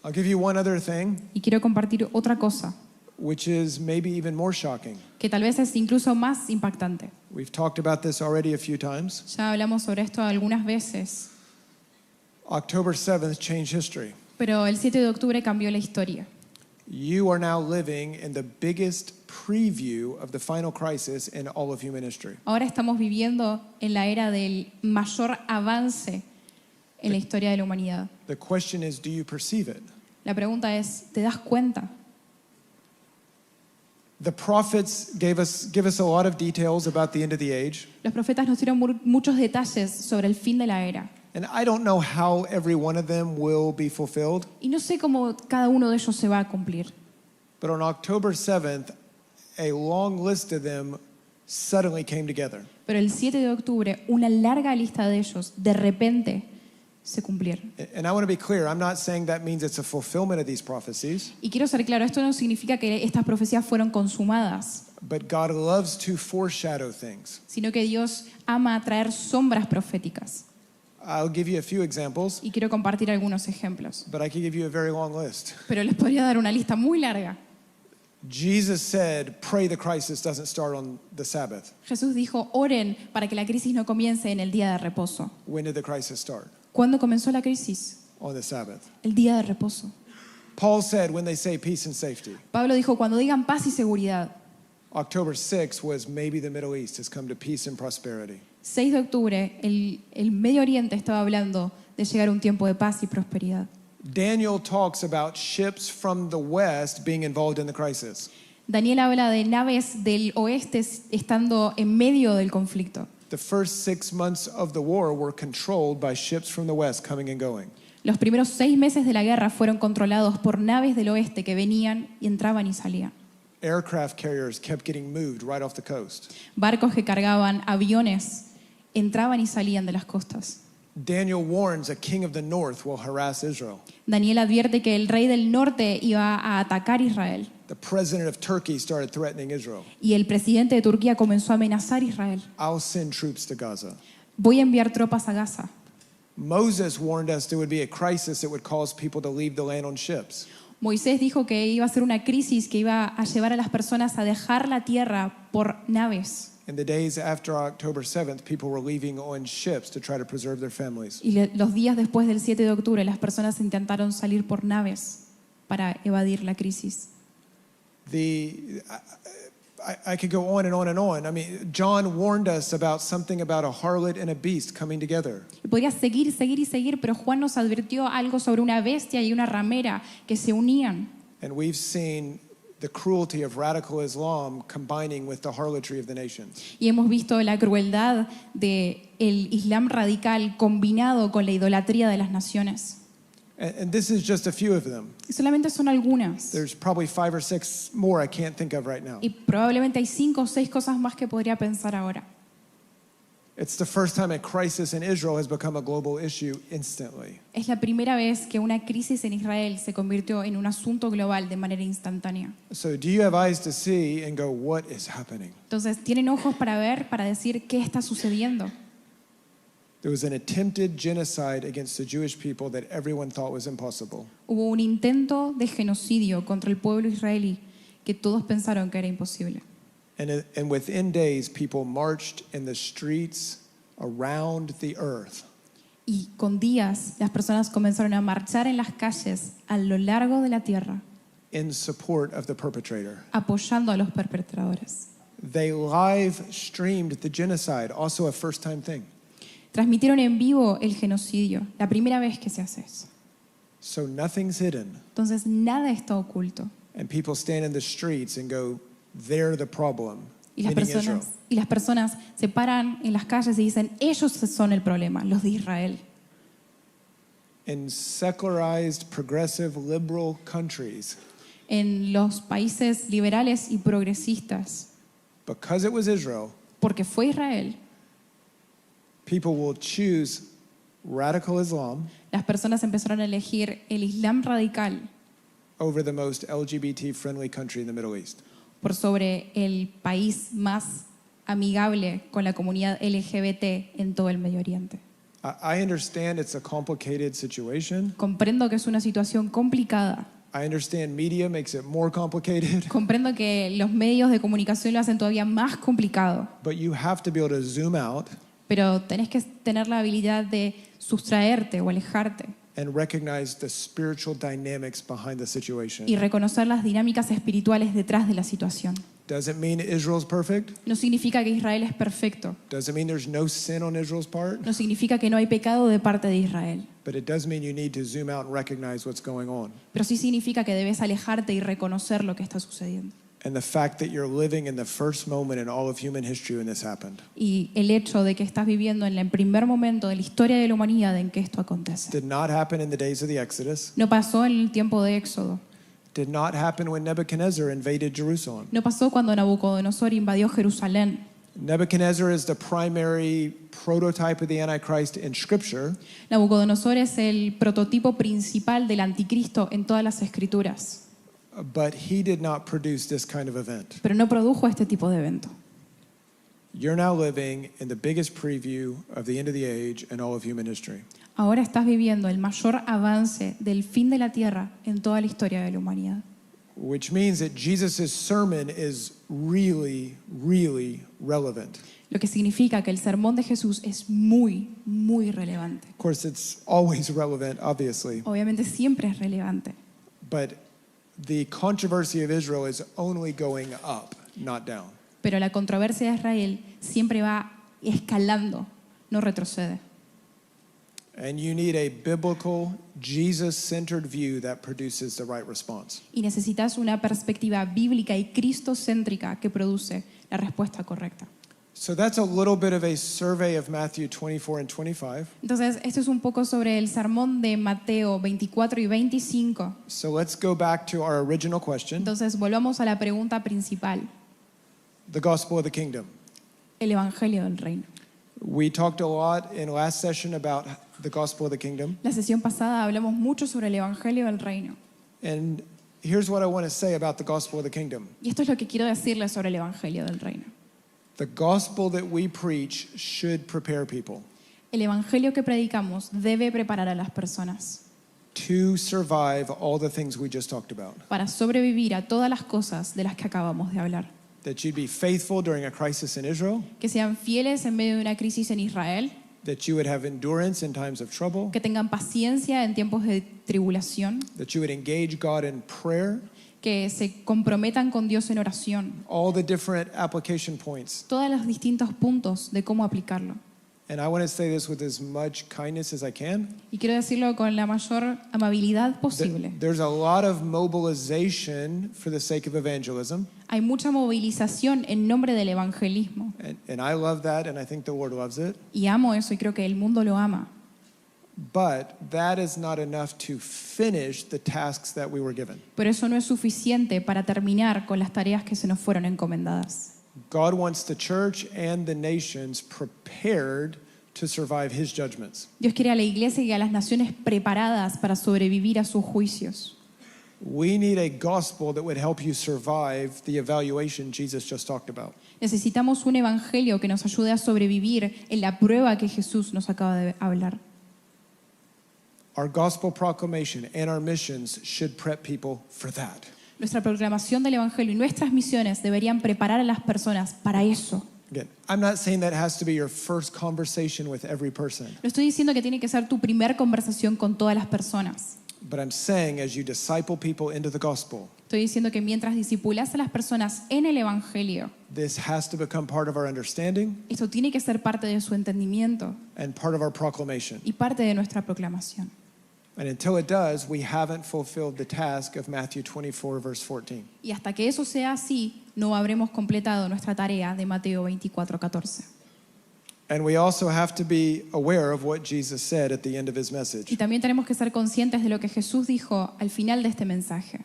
I'll give you one other thing, Y quiero compartir otra cosa, which is maybe even more shocking. que tal vez es incluso más impactante. We've talked about this already a few times. Ya hablamos sobre esto algunas veces, October 7th changed history. pero el 7 de octubre cambió la historia. You are now living in the biggest preview of the final crisis in all of human history. Ahora estamos viviendo en la era del mayor avance en la historia de la humanidad. The question is, do you perceive it? La pregunta es, ¿te das cuenta? The prophets give us a lot of details about the end of the age. Los profetas nos dieron muchos detalles sobre el fin de la era. And I don't know how every one of them will be fulfilled, Y no sé cómo cada uno de ellos se va a cumplir. but on October 7th, a long list of them suddenly came together. Pero el 7 de octubre, una larga lista de ellos de repente se cumplieron. And I want to be clear, I'm not saying that means it's a fulfillment of these prophecies, Y quiero ser claro, esto no significa que estas profecías fueron consumadas, but God loves to foreshadow things. sino que Dios ama traer sombras proféticas. I'll give you a few examples, Y quiero compartir algunos ejemplos. but I could give you a very long list. Pero les podría dar una lista muy larga. Jesus said, pray the crisis doesn't start on the Sabbath. Jesús dijo, oren para que la crisis no comience en el día de reposo. When did the crisis start? ¿Cuándo comenzó la crisis? On the Sabbath. El día de reposo. Paul said, when they say peace and safety. Pablo dijo, cuando digan paz y seguridad. October 6th was maybe the Middle East has come to peace and prosperity. 6 de octubre, el Medio Oriente estaba hablando de llegar a un tiempo de paz y prosperidad. Daniel talks about ships from the west being involved in the crisis. Daniel habla de naves del oeste estando en medio del conflicto. The first 6 months of the war were controlled by ships from the west coming and going. Los primeros 6 meses de la guerra fueron controlados por naves del oeste que venían y entraban y salían. Aircraft carriers kept getting moved right off the coast. Barcos que cargaban aviones entraban y salían de las costas. Daniel warns a king of the north will harass Israel. Daniel advierte que el rey del norte iba a atacar Israel The president of Turkey started threatening Israel. y el presidente de Turquía comenzó a amenazar a Israel. I'll send troops to Gaza. Voy a enviar tropas a Gaza. Moses warned us there would be a crisis that would cause people to leave the land on ships. Moisés dijo que iba a ser una crisis que iba a llevar a las personas a dejar la tierra por naves. In the days after October 7th, people were leaving on ships to try to preserve their families. Y los días después del 7 de octubre las personas intentaron salir por naves para evadir la crisis. I could go on and on and on. I mean, John warned us about something about a harlot and a beast coming together. Y podría seguir y seguir y seguir, pero Juan nos advirtió algo sobre una bestia y una ramera que se unían. And we've seen the cruelty of radical Islam combining with the harlotry of the nations. Y hemos visto la crueldad del Islam radical combinado con la idolatría de las naciones. And this is just a few of them. Y solamente son algunas. There's probably 5 or 6 more I can't think of right now. Y probablemente hay 5 o 6 cosas más que podría pensar ahora. It's the first time a crisis in Israel has become a global issue instantly. Es la primera vez que una crisis en Israel se convirtió en un asunto global de manera instantánea. So do you have eyes to see and go, what is happening? Entonces, ¿tienen ojos para ver, para decir qué está sucediendo? There was an attempted genocide against the Jewish people that everyone thought was impossible. Hubo un intento de genocidio contra el pueblo israelí que todos pensaron que era imposible. And within days, people marched in the streets around the earth Y con días las personas comenzaron a marchar en las calles a lo largo de la tierra, in support of the perpetrator. apoyando a los perpetradores. They live streamed the genocide, also a first time thing. Transmitieron en vivo el genocidio, la primera vez que se hace eso. So nothing's hidden. Entonces nada está oculto. And people stand in the streets and go, they're the problem. Y las Meaning Israel. personas se paran en las calles y dicen, ellos son el problema, los de Israel. In secularized, progressive, liberal countries, En los países liberales y progresistas, because it was Israel, porque fue Israel, people will choose radical Islam las personas empezaron a elegir el Islam radical over the most LGBT-friendly country in the Middle East. por sobre el país más amigable con la comunidad LGBT en todo el Medio Oriente. I understand it's a complicated situation. Comprendo que es una situación complicada. I understand media makes it more complicated, Comprendo que los medios de comunicación lo hacen todavía más complicado. but you have to be able to zoom out Pero tenés que tener la habilidad de sustraerte o alejarte and recognize the spiritual dynamics behind the y situation. reconocer las dinámicas espirituales detrás de la situación. Doesn't mean Israel's perfect. No significa que Israel es perfecto. Doesn't mean there's no sin on Israel's part. No significa que no hay pecado de parte de Israel. But it does mean you need to zoom out and recognize what's going on. Pero sí significa que debes alejarte y reconocer lo que está sucediendo. And the fact that you're living in the first moment in all of human history when this happened. Y el hecho de que estás viviendo en el primer momento de la historia de la humanidad en que esto acontece. Did not happen in the days of the Exodus. No pasó en el tiempo de Éxodo. Did not happen when Nebuchadnezzar invaded Jerusalem. No pasó cuando Nabucodonosor invadió Jerusalén. Nebuchadnezzar is the primary prototype of the Antichrist in Scripture, Nabucodonosor es el prototipo principal del anticristo en todas las escrituras, but he did not produce this kind of event. pero no produjo este tipo de evento. You're now living in the biggest preview of the end of the age in all of human history. Ahora estás viviendo el mayor avance del fin de la tierra en toda la historia de la humanidad. Which means that Jesus' sermon is really, really relevant. Lo que significa que el sermón de Jesús es muy, muy relevante. Of course, it's always relevant, obviously, Obviamente siempre es relevante, but the controversy of Israel is only going up, not down. pero la controversia de Israel siempre va escalando, no retrocede. And you need a biblical, Jesus-centered view that produces the right response. Y necesitas una perspectiva bíblica y cristocéntrica que produce la respuesta correcta. So that's a little bit of a survey of Matthew 24 and 25. Entonces, esto es un poco sobre el sermón de Mateo 24 y 25. So let's go back to our original question, Entonces, volvamos a la pregunta principal, the gospel of the kingdom. el evangelio del reino. We talked a lot in last session about the gospel of the kingdom. La sesión pasada hablamos mucho sobre el evangelio del reino. And here's what I want to say about the gospel of the kingdom. Y esto es lo que quiero decirles sobre el evangelio del reino. The gospel that we preach should prepare people El evangelio que predicamos debe preparar a las personas to survive all the things we just talked about. para sobrevivir a todas las cosas de las que acabamos de hablar. That you'd be faithful during a crisis in Israel, Que sean fieles en medio de una crisis en Israel, that you would have endurance in times of trouble, que tengan paciencia en tiempos de tribulación, that you would engage God in prayer, que se comprometan con Dios en oración. all the different application points. Todos los distintos puntos de cómo aplicarlo. And I want to say this with as much kindness as I can. Y quiero decirlo con la mayor amabilidad posible. There's a lot of mobilization for the sake of evangelism, Hay mucha movilización en nombre del evangelismo. and I love that, and I think the Lord loves it. Y amo eso y creo que el mundo lo ama. But that is not enough to finish the tasks that we were given. Pero eso no es suficiente para terminar con las tareas que se nos fueron encomendadas. God wants the church and the nations prepared to survive his judgments. Dios quiere a la iglesia y a las naciones preparadas para sobrevivir a sus juicios. We need a gospel that would help you survive the evaluation Jesus just talked about. Necesitamos un evangelio que nos ayude a sobrevivir en la prueba que Jesús nos acaba de hablar. Our gospel proclamation and our missions should prep people for that. Nuestra proclamación del evangelio y nuestras misiones deberían preparar a las personas para eso. Again, I'm not saying that has to be your first conversation with every person, No estoy diciendo que tiene que ser tu primer conversación con todas las personas. but I'm saying as you disciple people into the gospel, Estoy diciendo que mientras discipulas a las personas en el evangelio, this has to become part of our understanding esto tiene que ser parte de su entendimiento and part of our proclamation. y parte de nuestra proclamación. And until it does, we haven't fulfilled the task of Matthew 24, verse 14. Y hasta que eso sea así, no habremos completado nuestra tarea de Mateo 24:14. And we also have to be aware of what Jesus said at the end of his Y message. también tenemos que ser conscientes de lo que Jesús dijo al final de este mensaje.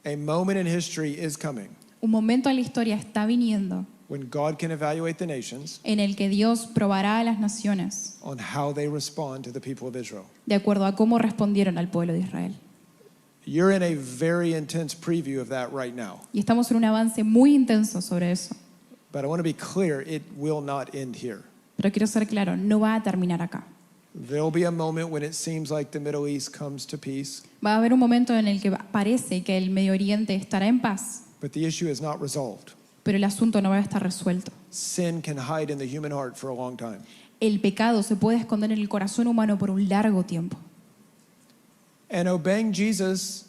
A moment in history is coming Un momento en la historia está viniendo when God can evaluate the nations en el que Dios probará a las naciones on how they respond to the people of Israel. de acuerdo a cómo respondieron al pueblo de Israel. You're in a very intense preview of that right now. Y estamos en un avance muy intenso sobre eso. But I want to be clear, it will not end here. Pero quiero ser claro, no va a terminar acá. There'll be a moment when it seems like the Middle East comes to peace, Va a haber un momento en el que parece que el Medio Oriente estará en paz, but the issue is not resolved. pero el asunto no va a estar resuelto. Sin can hide in the human heart for a long time. El pecado se puede esconder en el corazón humano por un largo tiempo. And obeying Jesus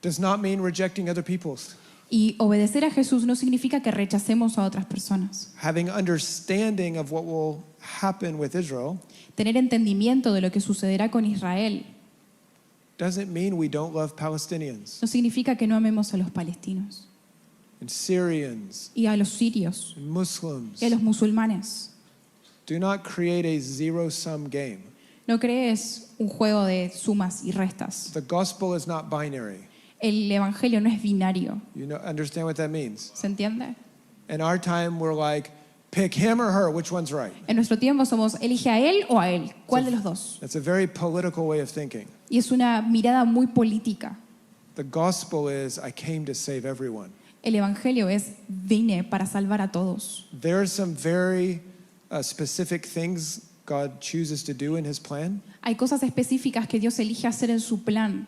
does not mean rejecting other people's. Y obedecer a Jesús no significa que rechacemos a otras personas. Having understanding of what will happen with Israel Tener entendimiento de lo que sucederá con Israel doesn't mean we don't love Palestinians no significa que no amemos a los palestinos and Syrians y a los sirios and Muslims. y a los musulmanes. Do not create a zero-sum game. No crees un juego de sumas y restas. The gospel is not binary. El evangelio no es binario. You know, understand what that means? ¿Se entiende? In our time, we're like, pick him or her, which one's right? En nuestro tiempo somos, elige a él o a él. ¿Cuál de los dos? That's a very political way of thinking. Y es una mirada muy política. The gospel is, I came to save everyone. El evangelio es, vine para salvar a todos. There are some very specific things God chooses to do in his plan, Hay cosas específicas que Dios elige hacer en su plan,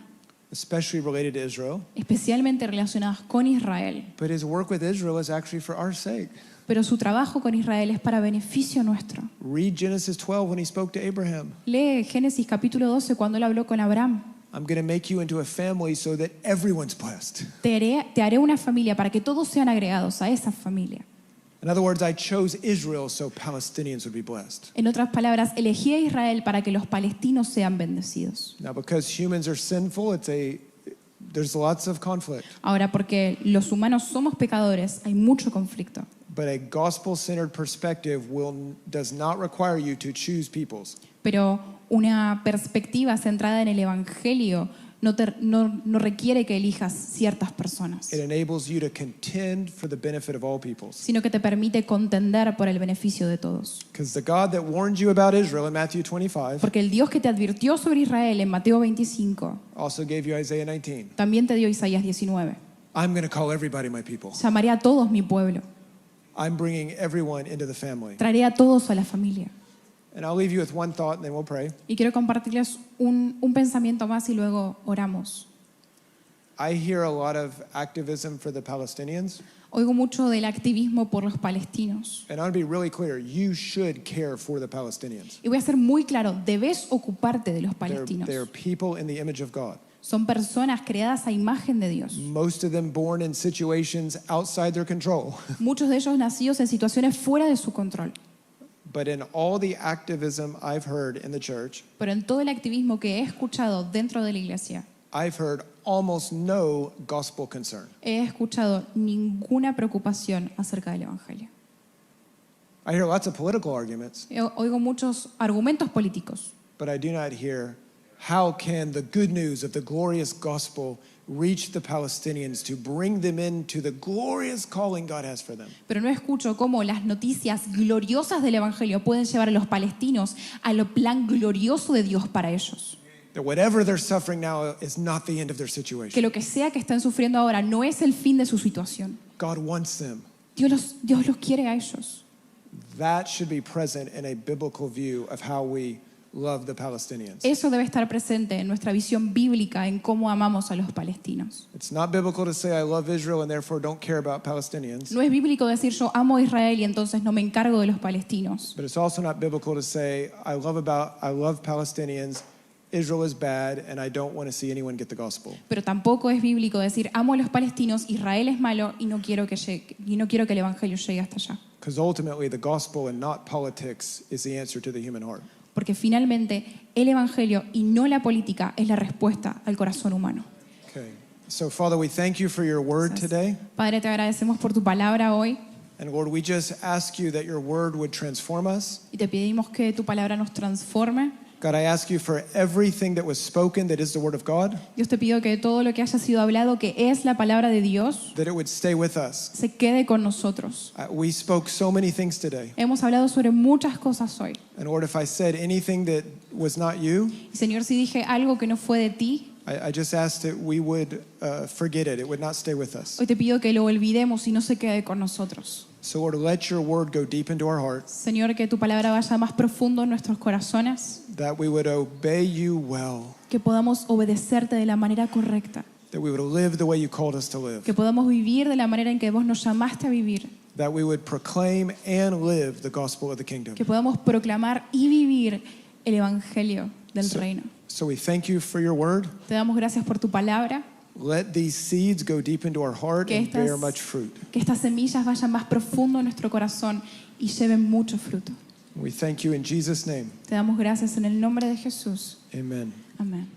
especially related to Israel. especialmente relacionadas con Israel. But his work with Israel is actually for our sake. Pero su trabajo con Israel es para beneficio nuestro. Read Genesis 12 when he spoke to Abraham. Lee Génesis capítulo 12 cuando él habló con Abraham. I'm going to make you into a family so that everyone's blessed. Te haré una familia para que todos sean agregados a esa familia. In other words, I chose Israel so Palestinians would be blessed. En otras palabras, elegí a Israel para que los palestinos sean bendecidos. Now, because humans are sinful, there's lots of conflict. Ahora, porque los humanos somos pecadores, hay mucho conflicto. But a gospel-centered perspective does not require you to choose peoples. Pero una perspectiva centrada en el Evangelio no requiere que elijas ciertas personas, It enables you to contend for the benefit of all peoples. sino que te permite contender por el beneficio de todos. Because the God that warned you about Israel in Matthew 25 Porque el Dios que te advirtió sobre Israel en Mateo 25 also gave you Isaiah 19. también te dio Isaías 19. I'm going to call everybody my people. Llamaré a todos mi pueblo, I'm bringing everyone into the family. traeré a todos a la familia. And I'll leave you with one thought and then we'll pray. Y quiero compartirles un pensamiento más y luego oramos. I hear a lot of activism for the Palestinians. Oigo mucho del activismo por los palestinos. And I want to be really clear. You should care for the Palestinians. Y voy a ser muy claro, debes ocuparte de los They're palestinos. people in the image of God. Son personas creadas a imagen de Dios. Most of them born in situations outside their control. Muchos de ellos nacidos en situaciones fuera de su control. But in all the activism I've heard in the church, Pero en todo el activismo que he escuchado dentro de la iglesia, I've heard almost no gospel concern. he escuchado ninguna preocupación acerca del Evangelio. I hear lots of political arguments, Oigo muchos argumentos políticos, but I do not hear how can the good news of the glorious gospel reach the Palestinians to bring them into the glorious calling God has for them. pero no escucho cómo las noticias gloriosas del Evangelio pueden llevar a los palestinos al plan glorioso de Dios para ellos. That whatever they're suffering now is not the end of their que situation. lo que sea que estén sufriendo ahora no es el fin de su situación. God wants them. Dios los quiere a ellos. That should be present in a biblical view of how we love the Palestinians. Eso debe estar presente en nuestra visión bíblica en cómo amamos a los palestinos. It's not biblical to say I love Israel and therefore don't care about Palestinians. No es bíblico decir yo amo a Israel y entonces no me encargo de los palestinos. But it's also not biblical to say I love Palestinians, Israel is bad, and I don't want to see anyone get the gospel. Pero tampoco es bíblico decir amo a los palestinos, Israel es malo y no quiero que el evangelio llegue hasta allá. Because ultimately the gospel and not politics is the answer to the human heart. Porque finalmente el evangelio y no la política es la respuesta al corazón humano. Okay. So Father, we thank you for your word today. Padre, te agradecemos por tu palabra hoy And Lord, we just ask you that your word would transform us. y te pedimos que tu palabra nos transforme. God, I ask you for everything that was spoken that is the word of God, Dios, te pido que todo lo que haya sido hablado, que es la palabra de Dios, that it would stay with us. se quede con nosotros. We spoke so many things today. Hemos hablado sobre muchas cosas hoy. And Lord, if I said anything that was not you, Y Señor, si dije algo que no fue de ti, I just asked that we would forget it. It would not stay with us. hoy te pido que lo olvidemos y no se quede con nosotros. So Lord, let your word go deep into our hearts, Señor, que tu palabra vaya más profundo en nuestros corazones, that we would obey you well, que podamos obedecerte de la manera correcta, that we would live the way you called us to live, que podamos vivir de la manera en que vos nos llamaste a vivir, that we would proclaim and live the gospel of the kingdom. que podamos proclamar y vivir el evangelio del reino. So we thank you for your word. Te damos gracias por tu palabra, Let these seeds go deep into our heart que and bear estas, much fruit. que estas semillas vayan más profundo en nuestro corazón y lleven mucho fruto. We thank you in Jesus' name. Te damos gracias en el nombre de Jesús. Amen. Amén.